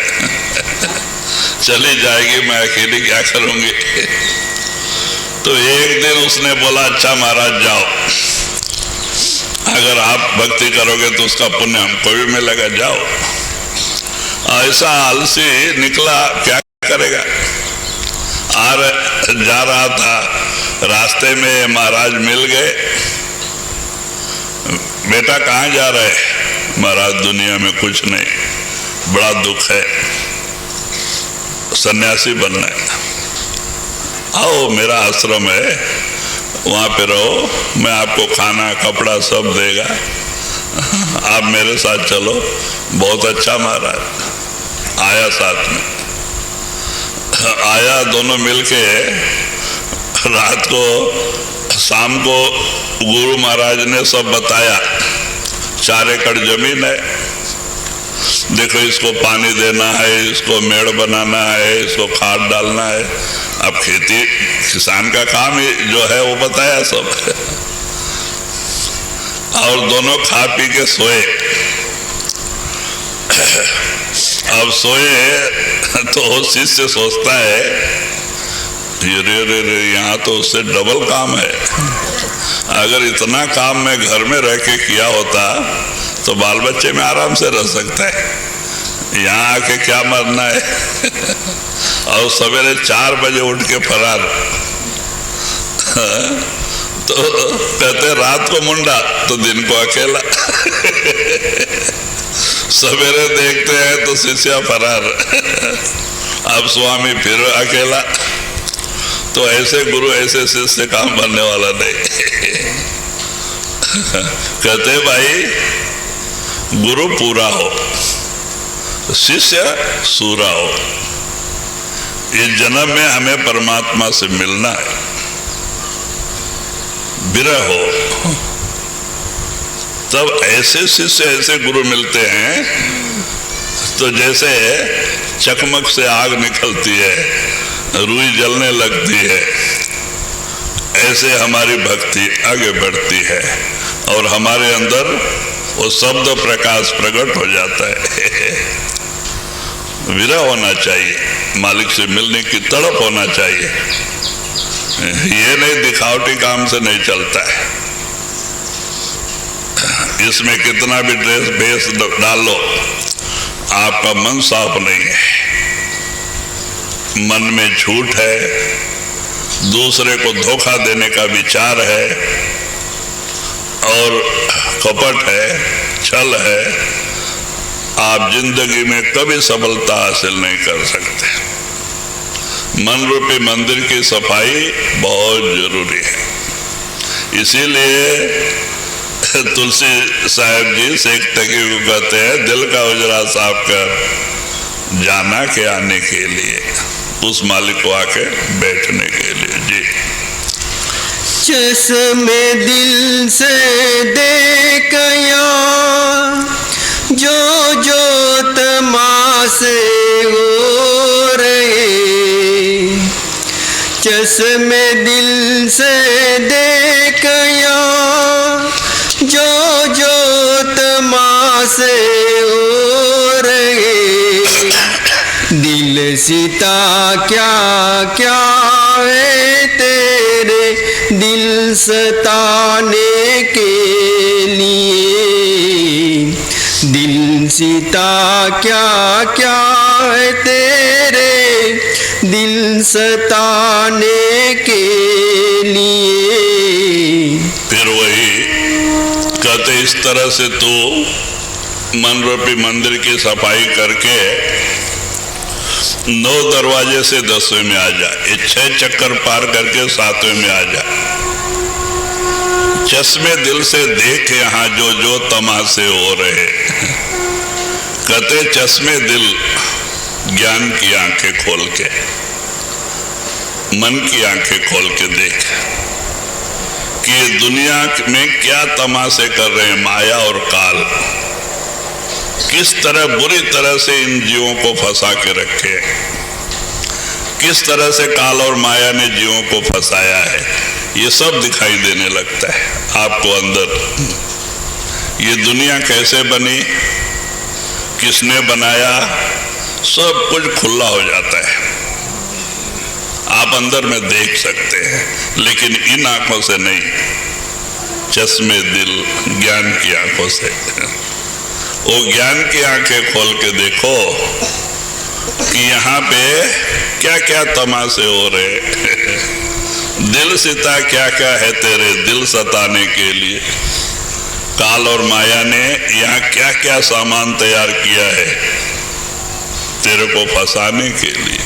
S2: चली जाएगी, मैं अकेली क्या करूंगी। तो एक दिन उसने बोला अच्छा महाराज जाओ, अगर आप भक्ति करोगे तो उसका पुण्य हमको भी मिलेगा, जाओ। ऐसा आलसी निकला, क्या करेगा। जा रहा था, रास्ते में महाराज मिल गए। बेटा कहाँ जा रहे? महाराज दुनिया में कुछ नहीं, बड़ा दुख है, सन्यासी बनना है। आओ मेरा आश्रम है, वहाँ पे रहो, मैं आपको खाना कपड़ा सब देगा, आप मेरे साथ चलो। बहुत अच्छा महाराज। आया साथ में, आया, दोनों मिलके रात को, शाम को गुरु महाराज ने सब बताया। 4 एकड़ जमीन है, देखो इसको पानी देना है, इसको मेड़ बनाना है, इसको खाद डालना है। अब खेती किसान का काम ही जो है वो बताया सब। और दोनों खा पी के सोए। अब सोए तो शिष्य सोचता है रे यहाँ तो उससे डबल काम है। अगर इतना काम मैं घर में रह के किया होता तो बाल बच्चे में आराम से रह सकता है, यहाँ आके क्या मरना है। और सवेरे 4 बजे उठ के फरार। तो कहते रात को मुंडा तो दिन को अकेला। सवेरे देखते हैं तो शिष्य फरार, अब स्वामी फिर अकेला। तो ऐसे गुरु ऐसे शिष्य काम बनने वाला नहीं। कहते भाई गुरु पूरा हो, शिष्य सूरा हो। इस जन्म में हमें परमात्मा से मिलना है, विरह हो। तब ऐसे शिष्य ऐसे गुरु मिलते हैं तो जैसे चकमक से आग निकलती है, रुई जलने लगती है, ऐसे हमारी भक्ति आगे बढ़ती है और हमारे अंदर वो शब्द प्रकाश प्रकट हो जाता है। विरह होना चाहिए, मालिक से मिलने की तड़प होना चाहिए। ये नहीं दिखावटी काम से नहीं चलता है। इसमें कितना भी ड्रेस बेस डाल लो, आपका मन साफ नहीं है, मन में झूठ है, दूसरे को धोखा देने का विचार है, और कपट है, छल है, आप जिंदगी में कभी सफलता हासिल नहीं कर सकते। मन रूपी मंदिर की सफाई बहुत जरूरी है। इसीलिए तुलसी साहब जी शेख तकी को कहते हैं, दिल का उजरा साफ कर जाना के आने के लिए, उस मालिक को आके बैठने के लिए। जी,
S3: चश्मे दिल से देखया जो जो तमाशे हो रहे, चश्मे दिल से देखया जो जो तमाशे हो रहे, दिल सीता क्या क्या है तेरे दिल सताने के लिए, दिल सीता क्या क्या है तेरे दिल सताने के लिए।
S2: फिर वही कहते, इस तरह से तू मन रूपी मंदिर की सफाई करके 9 दरवाजे से 10वें में आ जा, ये 6 चक्कर पार करके 7वें में आ जा। चश्मे दिल से देख यहाँ जो जो तमाशे हो रहे। कहते चश्मे दिल, ज्ञान की आंखें खोल के, मन की आंखें खोल के देख कि दुनिया में क्या तमाशे कर रहे हैं माया और काल, किस तरह बुरी तरह से इन जीवों को फंसा के रखे, किस तरह से काल और माया ने जीवों को फंसाया है, ये सब दिखाई देने लगता है आपको अंदर। ये दुनिया कैसे बनी, किसने बनाया, सब कुछ खुला हो जाता है, आप अंदर में देख सकते हैं, लेकिन इन आंखों से नहीं, चश्मे दिल ज्ञान की आंखों से। वो ज्ञान की आंखें खोल के देखो कि यहाँ पे क्या क्या तमाशे हो रहे। दिल सीता क्या क्या है तेरे दिल सताने के लिए, काल और माया ने यहाँ क्या क्या सामान तैयार किया है तेरे को फंसाने के लिए।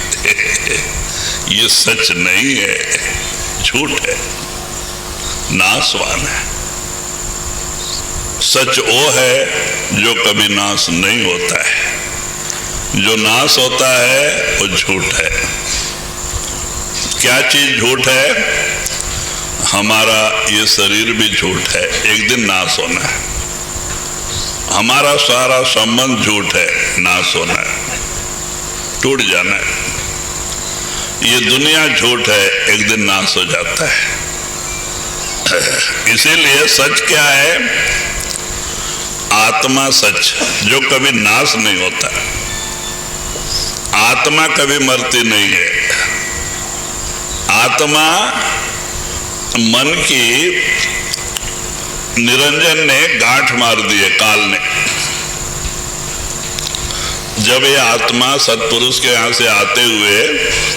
S2: ये सच नहीं है, झूठ है, नाशवान है। सच वो है जो कभी नाश नहीं होता है, जो नाश होता है वो झूठ है। क्या चीज झूठ है? हमारा ये शरीर भी झूठ है, एक दिन नाश होना है। हमारा सारा संबंध झूठ है, नाश होना है, टूट जाना है। ये दुनिया झूठ है, एक दिन नाश हो जाता है। इसीलिए सच क्या है? आत्मा सच, जो कभी नाश नहीं होता। आत्मा कभी मरती नहीं है। आत्मा मन की निरंजन ने गांठ मार दी है, काल ने। जब ये आत्मा सत्पुरुष के यहां से आते हुए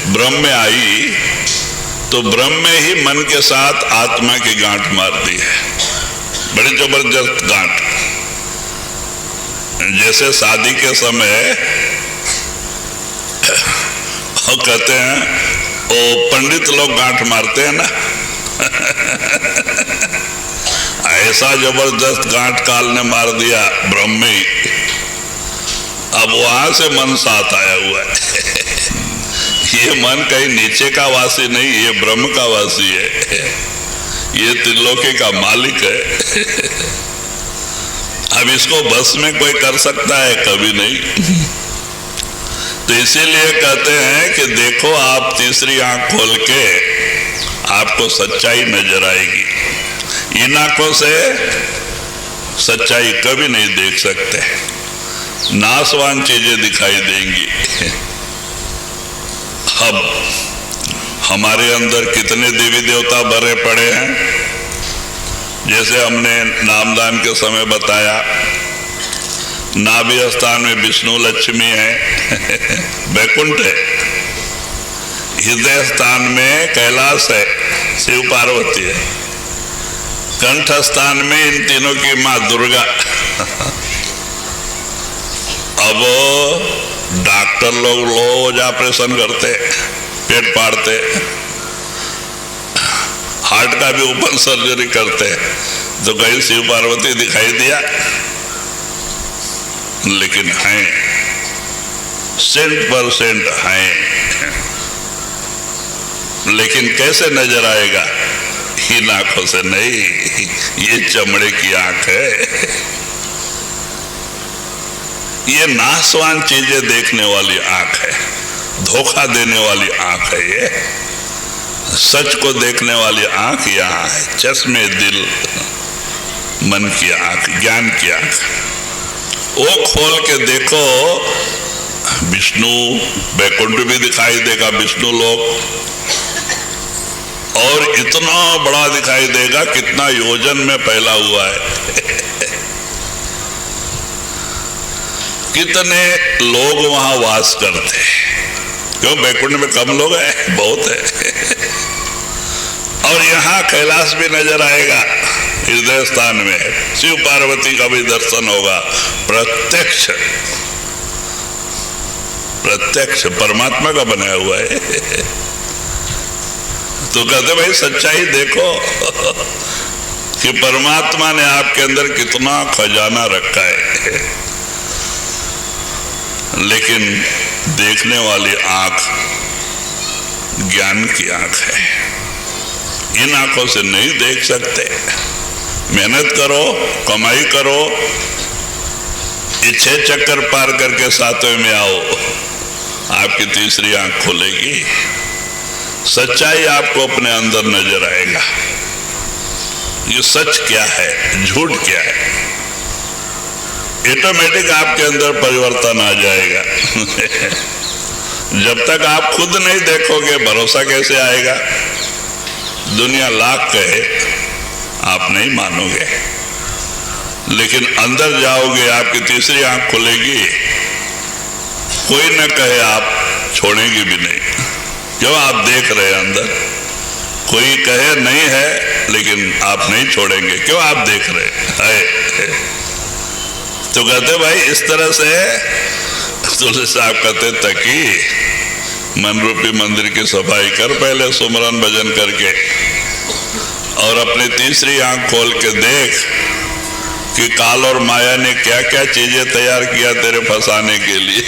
S2: ब्रह्म में आई, तो ब्रह्म में ही मन के साथ आत्मा की गांठ मार दी है, बड़ी जबरदस्त गांठ। जैसे शादी के समय वो कहते हैं, वो पंडित लोग गांठ मारते हैं ना, ऐसा जबरदस्त गांठ काल ने मार दिया ब्रह्म में ही। अब वहां से मन साथ आया हुआ है। ये मन कहीं नीचे का वासी नहीं, ये ब्रह्म का वासी है, ये त्रिलोकी का मालिक है। अब इसको बस में कोई कर सकता है? कभी नहीं। तो इसीलिए कहते हैं कि देखो, आप तीसरी आंख खोल के आपको सच्चाई नजर आएगी। इन आंखों से सच्चाई कभी नहीं देख सकते, नाशवान चीजें दिखाई देंगी। अब हमारे अंदर कितने देवी देवता भरे पड़े हैं। जैसे हमने नामदान के समय बताया, नाभि स्थान में विष्णु लक्ष्मी है, वैकुंठ है। हृदय स्थान में कैलाश है, शिव पार्वती है। कंठस्थान में इन तीनों की मां दुर्गा। अब डॉक्टर लोग रोज ऑपरेशन करते, पेट फाड़ते, हार्ट का भी ओपन सर्जरी करते, तो कहीं शिव पार्वती दिखाई दिया? लेकिन हैं, 100% हैं। लेकिन कैसे नजर आएगा? इन आंखों से नहीं, ये चमड़े की आंख है। ये नाशवान चीजें देखने वाली आंख है, धोखा देने वाली आंख है। ये सच को देखने वाली आंख यहाँ है, चश्मे दिल मन की आंख, ज्ञान की आंख। वो खोल के देखो, विष्णु वैकुंठ भी दिखाई देगा, विष्णु लोक, और इतना बड़ा दिखाई देगा, कितना योजन में फैला हुआ है। कितने लोग वहां वास करते हैं, क्यों? वैकुंठ में कम लोग हैं, बहुत है। और यहाँ कैलाश भी नजर आएगा, हृदय स्थान में शिव पार्वती का भी दर्शन होगा। प्रत्यक्ष प्रत्यक्ष परमात्मा का बनाया हुआ है। तो कहते भाई सच्चाई देखो कि परमात्मा ने आपके अंदर कितना खजाना रखा है। लेकिन देखने वाली आंख ज्ञान की आंख है, इन आंखों से नहीं देख सकते। मेहनत करो, कमाई करो, ये 6 चक्कर पार करके 7वें में आओ, आपकी तीसरी आंख खुलेगी। सच्चाई आपको अपने अंदर नजर आएगा, ये सच क्या है, झूठ क्या है। ऑटोमेटिक आपके अंदर परिवर्तन आ जाएगा। जब तक आप खुद नहीं देखोगे, भरोसा कैसे आएगा? दुनिया लाख कहे, आप नहीं मानोगे। लेकिन अंदर जाओगे, आपकी तीसरी आंख खुलेगी, कोई न कहे आप छोड़ेंगे भी नहीं। क्यों? आप देख रहे हैं अंदर, कोई कहे नहीं है लेकिन आप नहीं छोड़ेंगे। क्यों? आप देख रहे हैं। तो कहते भाई इस तरह से तुलसी साहब कहते तकी मन रूपी मंदिर की सफाई कर, पहले सुमरन भजन करके, और अपनी तीसरी आंख खोल के देख कि काल और माया ने क्या क्या चीजें तैयार किया तेरे फंसाने के लिए।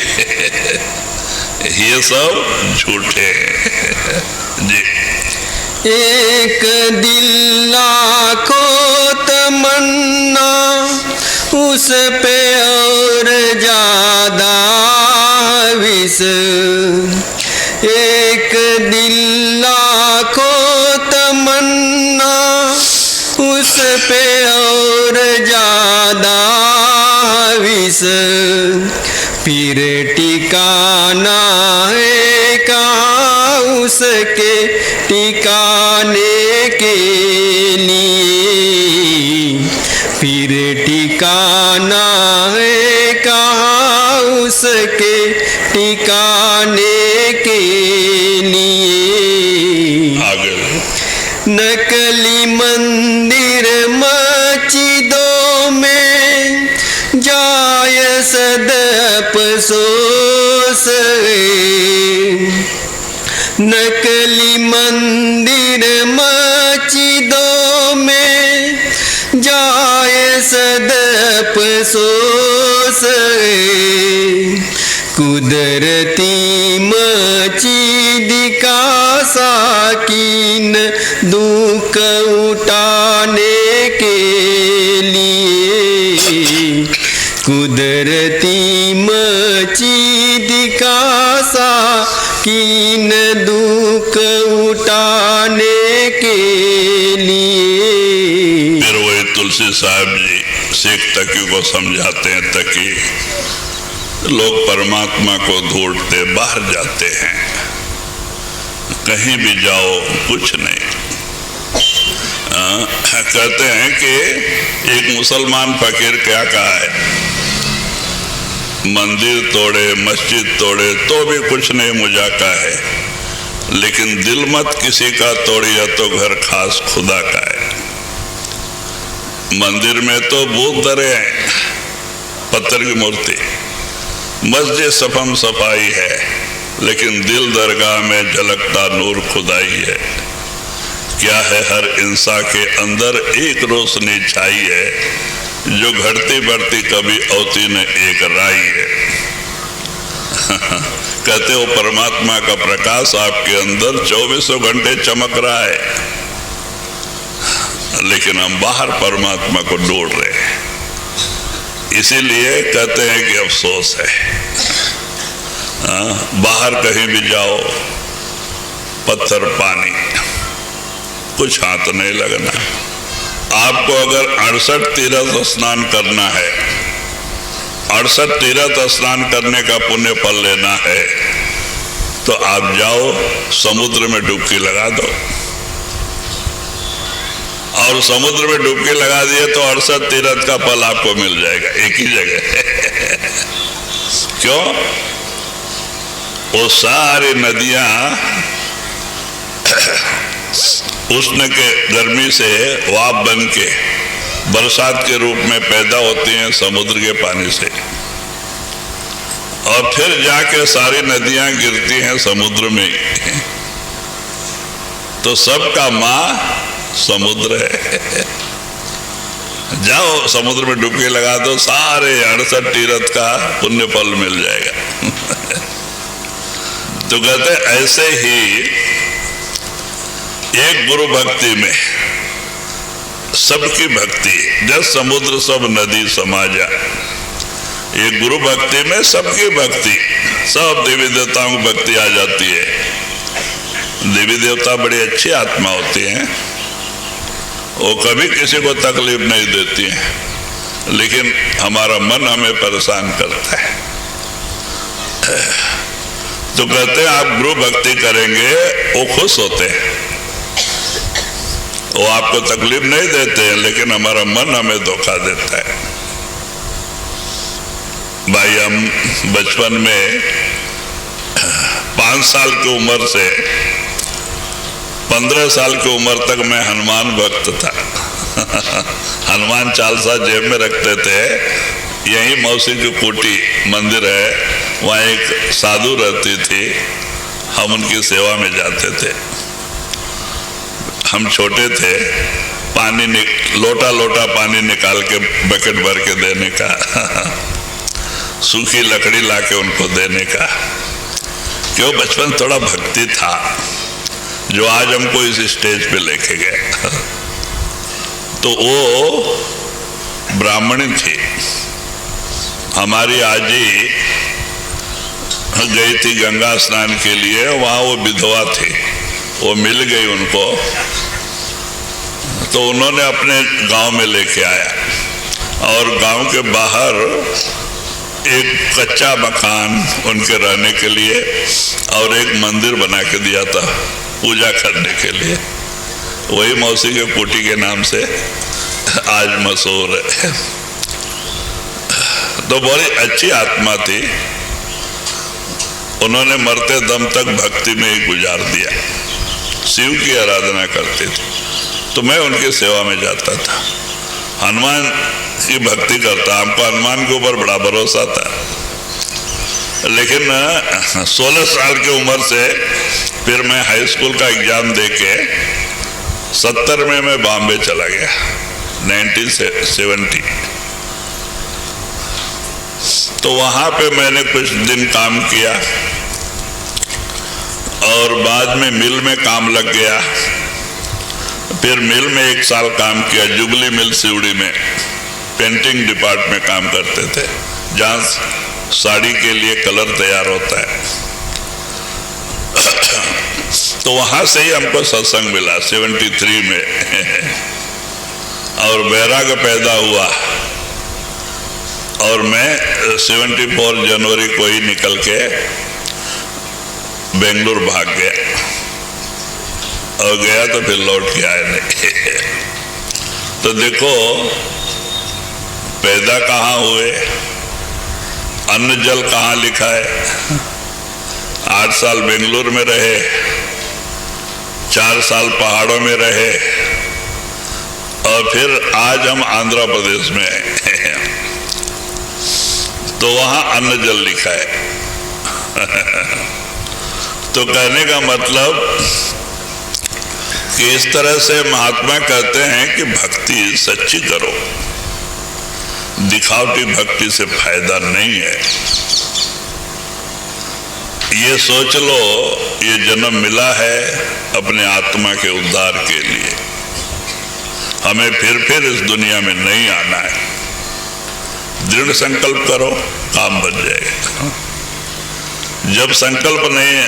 S2: ये सब झूठे जी।
S3: एक दिल लाखों तमन्ना, उस पे और ज्यादा विष। एक दिल लाखों तमन्ना, उस पे और ज्यादा विष। फिर ठिकाना है कहाँ उसके ठिकाने के लिए। फिर ठिकाना है कहाँ उसके ठिकाने के लिए।
S2: आगे
S3: नकली मंदिर मस्जिदों में जाय सदप सोस। नकली मंदिर मस्जिदों में जाय सदप सोस। कुदरती मस्जिद का साकीन दुख उठाने के लिए। कुदरती मस्जिद का साकीन दुख उठाने के लिए।
S2: फिर वही तुलसी साहब जी सिख तकी को समझाते हैं, तकी लोग परमात्मा को ढूंढते बाहर जाते हैं, कहीं भी जाओ कुछ नहीं। कहते हैं कि एक मुसलमान फकीर क्या कहा है, मंदिर तोड़े मस्जिद तोड़े तो भी कुछ नहीं मुझाका है, लेकिन दिल मत किसी का तोड़िया तो घर खास खुदा का है। मंदिर में तो भूत धरे हैं, पत्थर की मूर्ति। मस्जिद सफम सफाई है, लेकिन दिल दरगाह में झलकता नूर खुदाई है। क्या है हर इंसान के अंदर एक रोशनी छाई है, जो घटती बढ़ती कभी औती न एक राई है। कहते हो परमात्मा का प्रकाश आपके अंदर 24 घंटे चमक रहा है, लेकिन हम बाहर परमात्मा को ढूंढ रहे हैं। इसीलिए कहते हैं कि अफसोस है। बाहर कहीं भी जाओ, पत्थर पानी, कुछ हाथ नहीं लगना। आपको अगर 68 तीर्थ स्नान करना है, 68 तीर्थ स्नान करने का पुण्य फल लेना है, तो आप जाओ समुद्र में डुबकी लगा दो, और समुद्र में डुबकी लगा दिए तो 68 तीर्थ का फल आपको मिल जाएगा एक ही जगह। क्यों? वो सारी नदियां उष्ण के गर्मी से वाप बन के बरसात के रूप में पैदा होती हैं समुद्र के पानी से, और फिर जाके सारी नदियां गिरती हैं समुद्र में। तो सबका माँ समुद्र है। जाओ समुद्र में डुबकी लगा दो, सारे 68 तीर्थ का पुण्य फल मिल जाएगा। तो कहते ऐसे ही एक गुरु भक्ति में सबकी भक्ति, जब समुद्र सब नदी समाजा। एक गुरु भक्ति में सबकी भक्ति, सब देवी देवताओं की भक्ति आ जाती है। देवी देवता बड़ी अच्छी आत्मा होती हैं, वो कभी किसी को तकलीफ नहीं देती हैं, लेकिन हमारा मन हमें परेशान करता है। तो कहते हैं आप गुरु भक्ति करेंगे, वो खुश होते हैं, वो आपको तकलीफ नहीं देते हैं, लेकिन हमारा मन हमें धोखा देता है। भाई हम बचपन में 5 साल की उम्र से 15 साल की उम्र तक मैं हनुमान भक्त था। हनुमान चालीसा जेब में रखते थे। यही मौसी की कुटी मंदिर है, वहाँ एक साधु रहती थी, हम उनकी सेवा में जाते थे। हम छोटे थे, पानी लोटा लोटा पानी निकाल के बकेट भर के देने का, सूखी लकड़ी लाके उनको देने का। क्यों? बचपन थोड़ा भक्ति था, जो आज हमको इस स्टेज पे लेके गया। तो वो ब्राह्मणी थी, हमारी आजी गई थी गंगा स्नान के लिए, वहाँ वो विधवा थी, वो मिल गई उनको, तो उन्होंने अपने गांव में लेके आया, और गांव के बाहर एक कच्चा मकान उनके रहने के लिए और एक मंदिर बना के दिया था पूजा करने के लिए। वही मौसी के कुटी के नाम से आज मशहूर है। तो बड़ी अच्छी आत्मा थी, उन्होंने मरते दम तक भक्ति में ही गुजार दिया, शिव की आराधना करते थे। तो मैं उनकी सेवा में जाता था, हनुमान की भक्ति करता। हमको हनुमान के ऊपर बड़ा भरोसा था, लेकिन 16 साल की उम्र से फिर मैं हाई स्कूल का एग्जाम देके 70 में मैं बॉम्बे चला गया, 1970। तो वहाँ पे मैंने कुछ दिन काम किया, और बाद में मिल में काम लग गया। फिर मिल में 1 साल काम किया, जुबली मिल सिवड़ी में, पेंटिंग डिपार्टमेंट में काम करते थे, जहाँ साड़ी के लिए कलर तैयार होता है। तो वहाँ से ही हमको सत्संग मिला 73 में। और बैराग पैदा हुआ, और मैं 74 जनवरी को ही निकल के बेंगलुरु भाग गया, और गया तो फिर लौट के आया नहीं। तो देखो पैदा कहाँ हुए, अन्न जल कहाँ लिखा है। 8 साल बेंगलुरु में रहे, 4 साल पहाड़ों में रहे, और फिर आज हम आंध्र प्रदेश में हैं, तो वहां अन्न जल लिखा है। तो कहने का मतलब कि इस तरह से महात्मा कहते हैं कि भक्ति सच्ची करो, दिखावटी भक्ति से फायदा नहीं है। ये सोच लो, ये जन्म मिला है अपने आत्मा के उद्धार के लिए, हमें फिर इस दुनिया में नहीं आना है। दृढ़ संकल्प करो, काम बन जाएगा। जब संकल्प नहीं है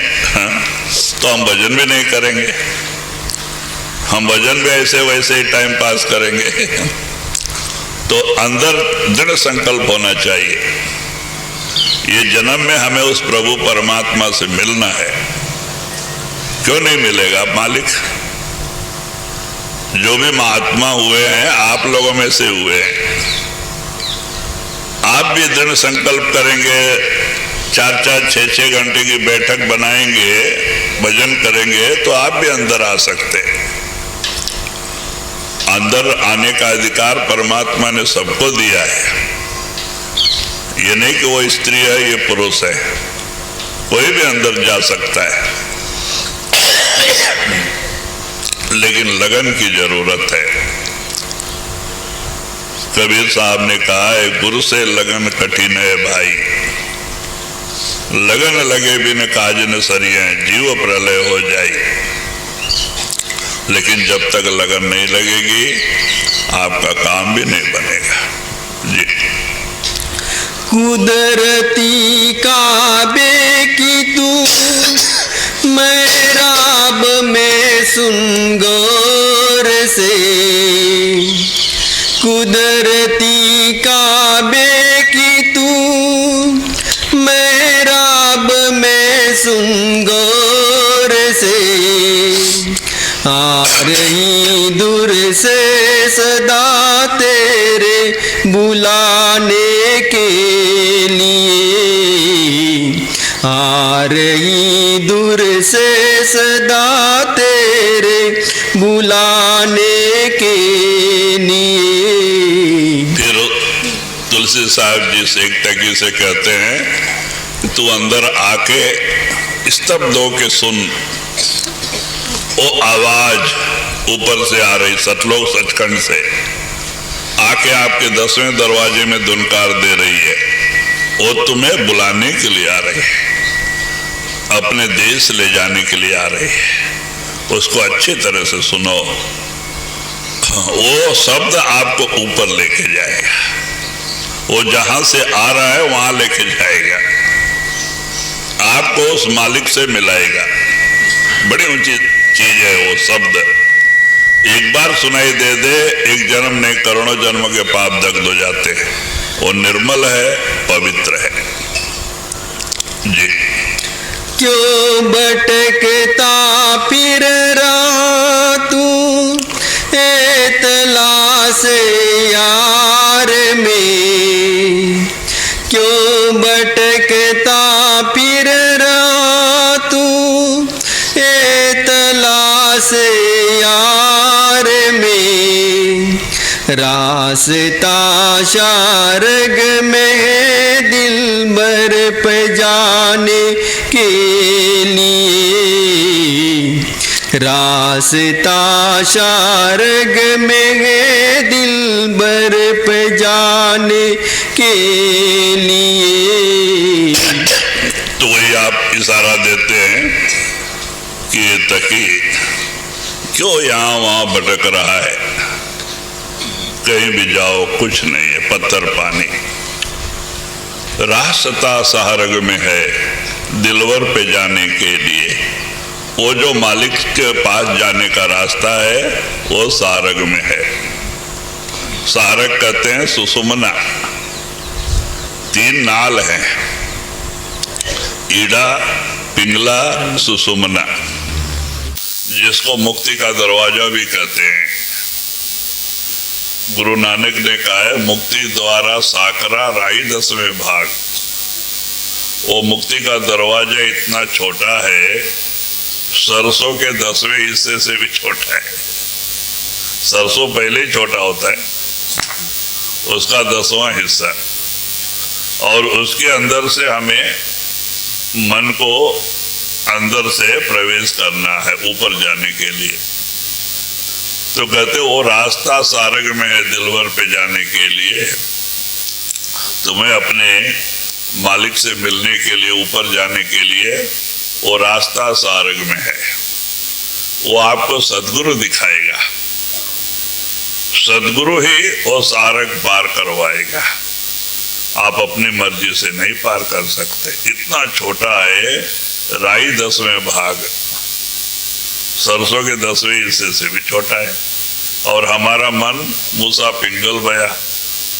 S2: तो हम भजन भी नहीं करेंगे, हम भजन भी ऐसे वैसे ही टाइम पास करेंगे। तो अंदर दृढ़ संकल्प होना चाहिए, ये जन्म में हमें उस प्रभु परमात्मा से मिलना है। क्यों नहीं मिलेगा मालिक? जो भी महात्मा हुए हैं आप लोगों में से हुए हैं, आप भी दृढ़ संकल्प करेंगे, 4-4, 6-6 घंटे की बैठक बनाएंगे, भजन करेंगे, तो आप भी अंदर आ सकते हैं। अंदर आने का अधिकार परमात्मा ने सबको दिया है। ये नहीं कि वो स्त्री है, ये पुरुष है, कोई भी अंदर जा सकता है, लेकिन लगन की जरूरत है। कबीर साहब ने कहा है, गुरु से लगन कठिन है भाई, लगन लगे बिन काज न सरिए, जीव प्रलय हो जाए। लेकिन जब तक लगन नहीं लगेगी आपका काम भी नहीं बनेगा। जी।
S3: कुदरती काबे की तू महराब में सुन गौर से, कुदरती काबे की तू महराब में सुन गौर से, आ रही दूर से सदा तेरे बुलाने के लिए, आ रही दूर से सदा तेरे बुलाने के लिए।
S2: फिर तुलसी साहब जी से एक टकी से कहते हैं कि तू अंदर आके स्तब्ध होके सुन, वो आवाज ऊपर से आ रही, सतलोक सचखंड से आके आपके 10वें दरवाजे में दुनकार दे रही है। वो तुम्हें बुलाने के लिए आ रही है, अपने देश ले जाने के लिए आ रही है। उसको अच्छी तरह से सुनो, वो शब्द आपको ऊपर लेके जाएगा, वो जहां से आ रहा है वहां लेके जाएगा, आपको उस मालिक से मिलाएगा। बड़ी ऊंची चीज है वो शब्द। एक बार सुनाई दे दे, एक जन्म नहीं करोड़ों जन्म के पाप दग्ध हो जाते हैं। वो निर्मल है, पवित्र है। जी।
S3: क्यों भटकता फिर रहा तू एतला से यार में, क्यों भटकता फिर रहा तू एतला से यार में, रास्ता शारग में है दिल भर पे जाने के लिए, रास्ता शारग में है दिल भर पे जाने के लिए।
S2: तो वही आप इशारा देते हैं कि ये तकी क्यों यहाँ वहां भटक रहा है, कहीं भी जाओ कुछ नहीं है, पत्थर पानी। रास्ता सारग में है दिलवर पे जाने के लिए, वो जो मालिक के पास जाने का रास्ता है वो सारग में है। सारग कहते हैं सुषुम्ना, 3 नाल हैं, ईड़ा, पिंगला, सुषुम्ना, जिसको मुक्ति का दरवाजा भी कहते हैं। गुरु नानक ने कहा है, मुक्ति द्वारा साकरा राई 10वें भाग। वो मुक्ति का दरवाजा इतना छोटा है, सरसों के 10वें हिस्से से भी छोटा है। सरसों पहले ही छोटा होता है, उसका 10वां हिस्सा, और उसके अंदर से हमें मन को अंदर से प्रवेश करना है ऊपर जाने के लिए। तो कहते वो रास्ता सारग में है दिलवर पे जाने के लिए। तुम्हें अपने मालिक से मिलने के लिए, ऊपर जाने के लिए वो रास्ता सारग में है। वो आपको सदगुरु दिखाएगा, सदगुरु ही वो सारग पार करवाएगा। आप अपनी मर्जी से नहीं पार कर सकते। इतना छोटा है, राई 10वें भाग, सरसों के 10वें हिस्से से भी छोटा है। और हमारा मन मूसा पिंगल बया,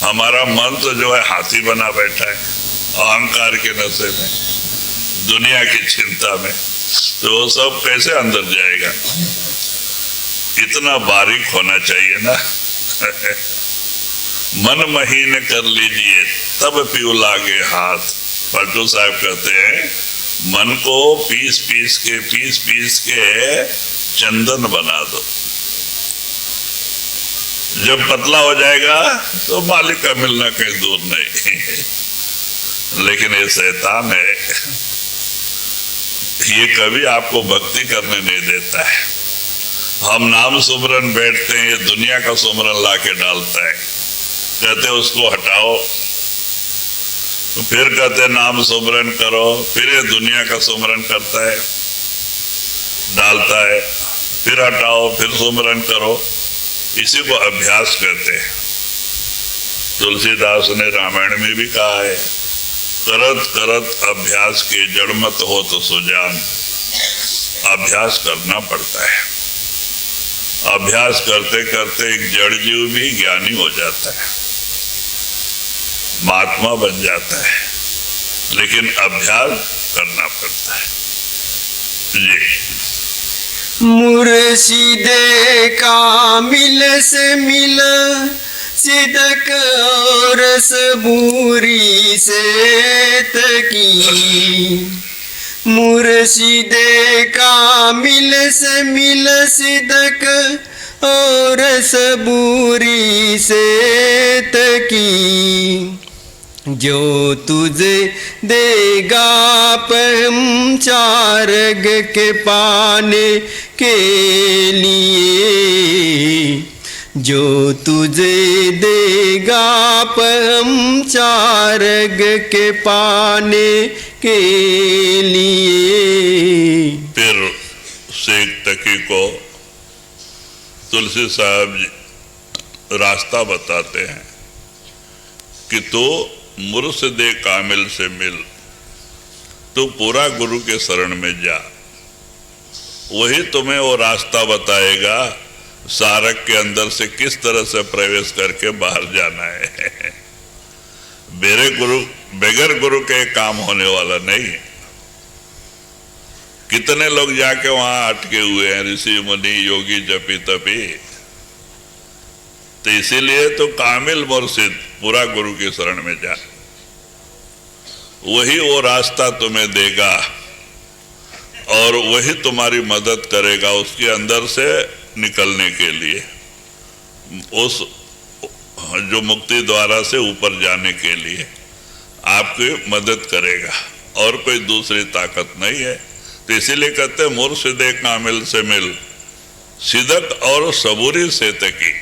S2: हमारा मन तो जो है हाथी बना बैठा है अहंकार के नशे में, दुनिया की चिंता में। तो वो सब कैसे अंदर जाएगा? इतना बारीक होना चाहिए ना। मन महीन कर लीजिए तब पीऊ लागे हाथ। पलटू साहब कहते हैं मन को पीस पीस के चंदन बना दो। जब पतला हो जाएगा तो मालिक का मिलना कहीं दूर नहीं। लेकिन ये शैतान है, ये कभी आपको भक्ति करने नहीं देता है। हम नाम सुमरन बैठते हैं, ये दुनिया का सुमरन लाके डालता है। कहते उसको हटाओ, फिर कहते नाम सुमरन करो, फिर ये दुनिया का सुमरन करता है, डालता है, फिर हटाओ, फिर सुमरन करो। इसी को अभ्यास कहते हैं। तुलसीदास ने रामायण में भी कहा है, करत करत अभ्यास के जड़ मत हो तो सुजान। अभ्यास करना पड़ता है। अभ्यास करते करते एक जड़ जीव भी ज्ञानी हो जाता है, महात्मा बन जाता है, लेकिन अभ्यास करना पड़ता है। जी
S3: मुर्शिदे कामिल से मिल सिदक और सबूरी से तकी। मुर्शिदे कामिल से मिल सिदक और सबूरी से तकी। जो तुझे देगा पहचारग के पाने के लिए। जो तुझे देगा पहचारग के पाने के लिए।
S2: फिर शेख तकी को तुलसी साहब जी रास्ता बताते हैं कि तो मुर्शिदे कामिल से मिल, तो पूरा गुरु के शरण में जा, वही तुम्हें वो रास्ता बताएगा सारक के अंदर से किस तरह से प्रवेश करके बाहर जाना है। बगैर गुरु के काम होने वाला नहीं। कितने लोग जाके वहां अटके हुए हैं, ऋषि मुनि योगी जपी तपी। तो इसीलिए तो कामिल मुर्शिद पूरा गुरु के शरण में जा, वही वो रास्ता तुम्हें देगा और वही तुम्हारी मदद करेगा उसके अंदर से निकलने के लिए, उस जो मुक्ति द्वारा से ऊपर जाने के लिए आपकी मदद करेगा, और कोई दूसरी ताकत नहीं है। तो इसीलिए कहते हैं मुर्शिदे कामिल से मिल सिदक और सबूरी से तकी।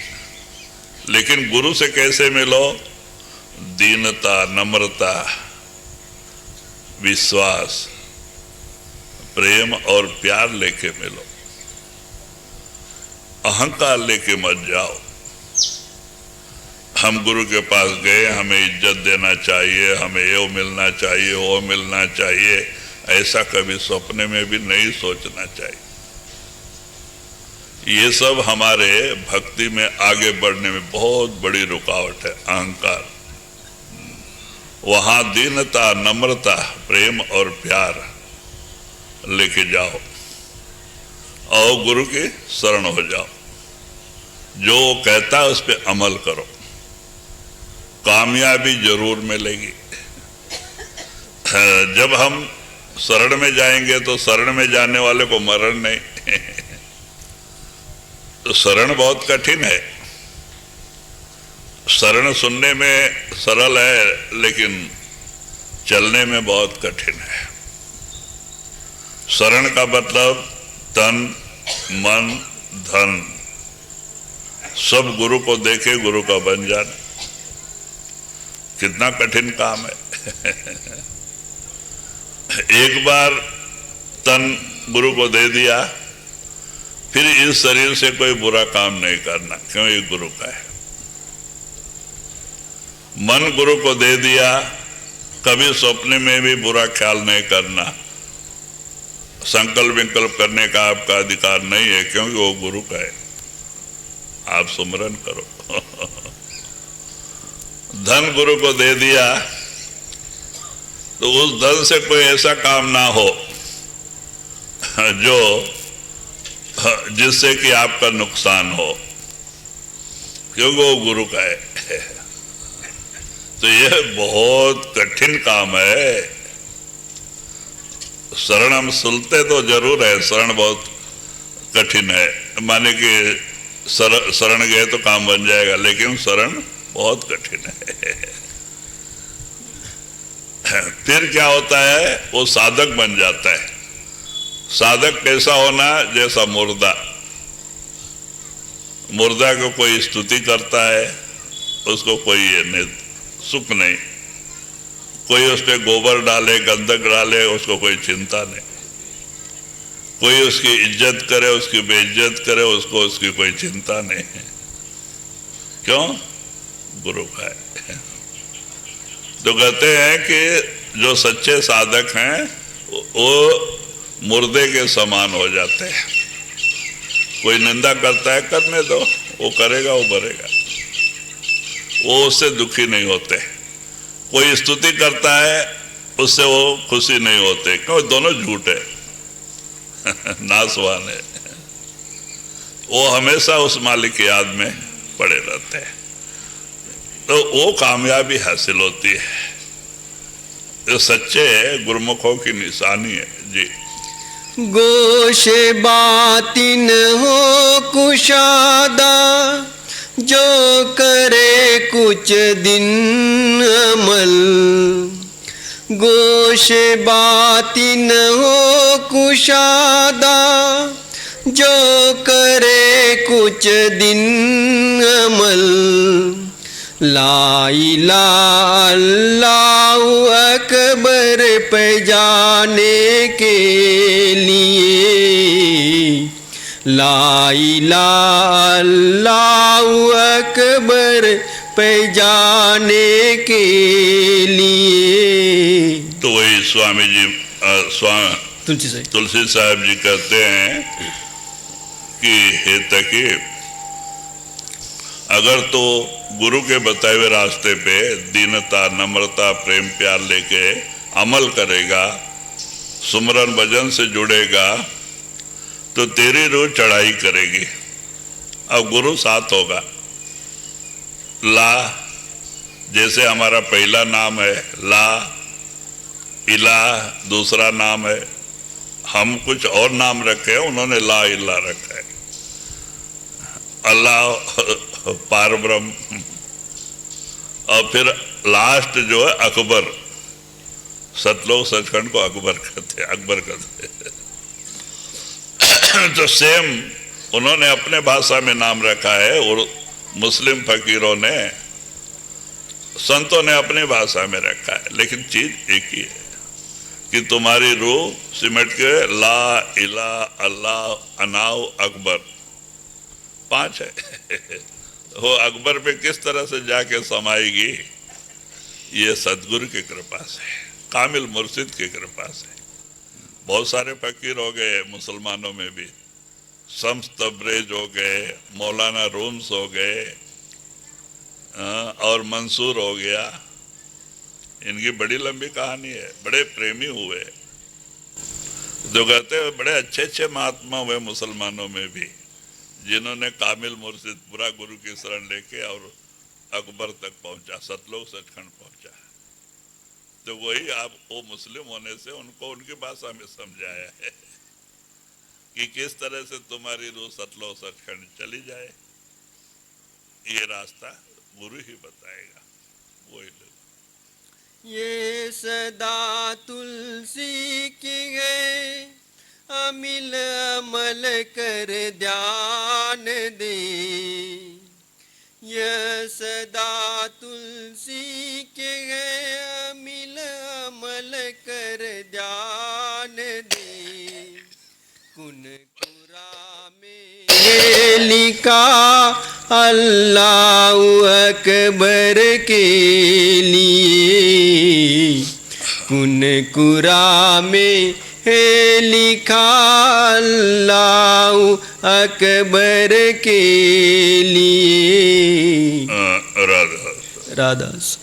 S2: लेकिन गुरु से कैसे मिलो? दीनता, नम्रता, विश्वास, प्रेम और प्यार लेके मिलो। अहंकार लेके मत जाओ। हम गुरु के पास गए, हमें इज्जत देना चाहिए, हमें ये मिलना चाहिए, वो मिलना चाहिए, ऐसा कभी सपने में भी नहीं सोचना चाहिए। ये सब हमारे भक्ति में आगे बढ़ने में बहुत बड़ी रुकावट है, अहंकार। वहां दीनता, नम्रता, प्रेम और प्यार लेके जाओ और गुरु की शरण हो जाओ। जो कहता है उस पर अमल करो, कामयाबी जरूर मिलेगी। जब हम शरण में जाएंगे तो शरण में जाने वाले को मरण नहीं। तो शरण बहुत कठिन है। शरण सुनने में सरल है लेकिन चलने में बहुत कठिन है। शरण का मतलब तन मन धन सब गुरु को देके गुरु का बन जाना। कितना कठिन काम है। एक बार तन गुरु को दे दिया, फिर इस शरीर से कोई बुरा काम नहीं करना, क्यों? ये गुरु का है। मन गुरु को दे दिया, कभी स्वप्न में भी बुरा ख्याल नहीं करना, संकल्प विकल्प करने का आपका अधिकार नहीं है, क्योंकि वो गुरु का है। आप सुमरन करो। धन गुरु को दे दिया तो उस धन से कोई ऐसा काम ना हो जो जिससे कि आपका नुकसान हो, क्योंकि वो गुरु का है। तो यह बहुत कठिन काम है। शरण हम सुनते तो जरूर है, शरण बहुत कठिन है। माने कि शरण गए तो काम बन जाएगा, लेकिन शरण बहुत कठिन है। फिर क्या होता है? वो साधक बन जाता है। साधक कैसा होना? जैसा मुर्दा। मुर्दा को कोई स्तुति करता है, उसको कोई सुख नहीं। कोई उस पर गोबर डाले, गंधक डाले, उसको कोई चिंता नहीं। कोई उसकी इज्जत करे, उसकी बेइज्जत करे, उसको उसकी कोई चिंता नहीं है। क्यों? गुरु का है। तो कहते हैं कि जो सच्चे साधक हैं वो मुर्दे के समान हो जाते हैं। कोई निंदा करता है, करने दो, वो करेगा, वो भरेगा, वो उससे दुखी नहीं होते। कोई स्तुति करता है, उससे वो खुशी नहीं होते, क्यों? दोनों झूठ है। नासवान है। वो हमेशा उस मालिक की याद में पड़े रहते हैं, तो वो कामयाबी हासिल होती है। जो सच्चे गुरुमुखों की निशानी है। जी।
S3: गोशे बातिन हो कुशादा, जो करे कुछ दिन अमल। गोशे बातिन हो कुशादा, जो करे कुछ दिन अमल। ला इलाहा अल्लाहु अकबर पे जाने के लिए, ला इलाहा अल्लाहु अकबर पे जाने के लिए।
S2: तो वही स्वामी जी तुलसी साहब जी कहते हैं कि हे तकी, अगर तो गुरु के बताए हुए रास्ते पे दीनता, नम्रता, प्रेम प्यार लेके अमल करेगा, सुमरन भजन से जुड़ेगा, तो तेरी रूह चढ़ाई करेगी। अब गुरु साथ होगा। ला, जैसे हमारा पहला नाम है ला इला, दूसरा नाम है। हम कुछ और नाम रखे हैं, उन्होंने ला इला रखा है। अल्लाह पार ब्रह्म, और फिर लास्ट जो है अकबर। सतलोक सचखंड को अकबर कहते हैं। तो सेम उन्होंने अपने भाषा में नाम रखा है, और मुस्लिम फकीरों ने, संतों ने अपनी भाषा में रखा है, लेकिन चीज एक ही है कि तुम्हारी रूह सिमट के ला इला अल्लाह अनाव अकबर 5 है। वो अकबर पे किस तरह से जाके समाएगी? ये सदगुरु की कृपा से, कामिल मुर्शिद की कृपा से। बहुत सारे फकीर हो गए मुसलमानों में भी, शम्स तबरेज हो गए, मौलाना रूम्स हो गए, और मंसूर हो गया। इनकी बड़ी लंबी कहानी है। बड़े प्रेमी हुए, जो कहते हैं बड़े अच्छे अच्छे महात्मा हुए मुसलमानों में भी, जिन्होंने कामिल मुर्शिद पूरा गुरु की शरण लेके और अकबर तक पहुंचा, सतलोक सचखंड पहुंचा। तो वही आप वो मुस्लिम होने से उनको उनकी भाषा में समझाया है। कि किस तरह से तुम्हारी रूह सतलो सचखंड चली जाए, ये रास्ता गुरु ही बताएगा। वही लोग
S3: ये सदा तुलसी की है, अमिल अमल कर ध्यान दे। यह सदा तुलसी के है, अमिल अमल कर ध्यान दे। कुनकुरा में ये लिखा अल्लाह अकबर के लिए। कुनकुरा में है लिखा अल्लाह अकबर के लिए।
S2: राधा
S1: राधास।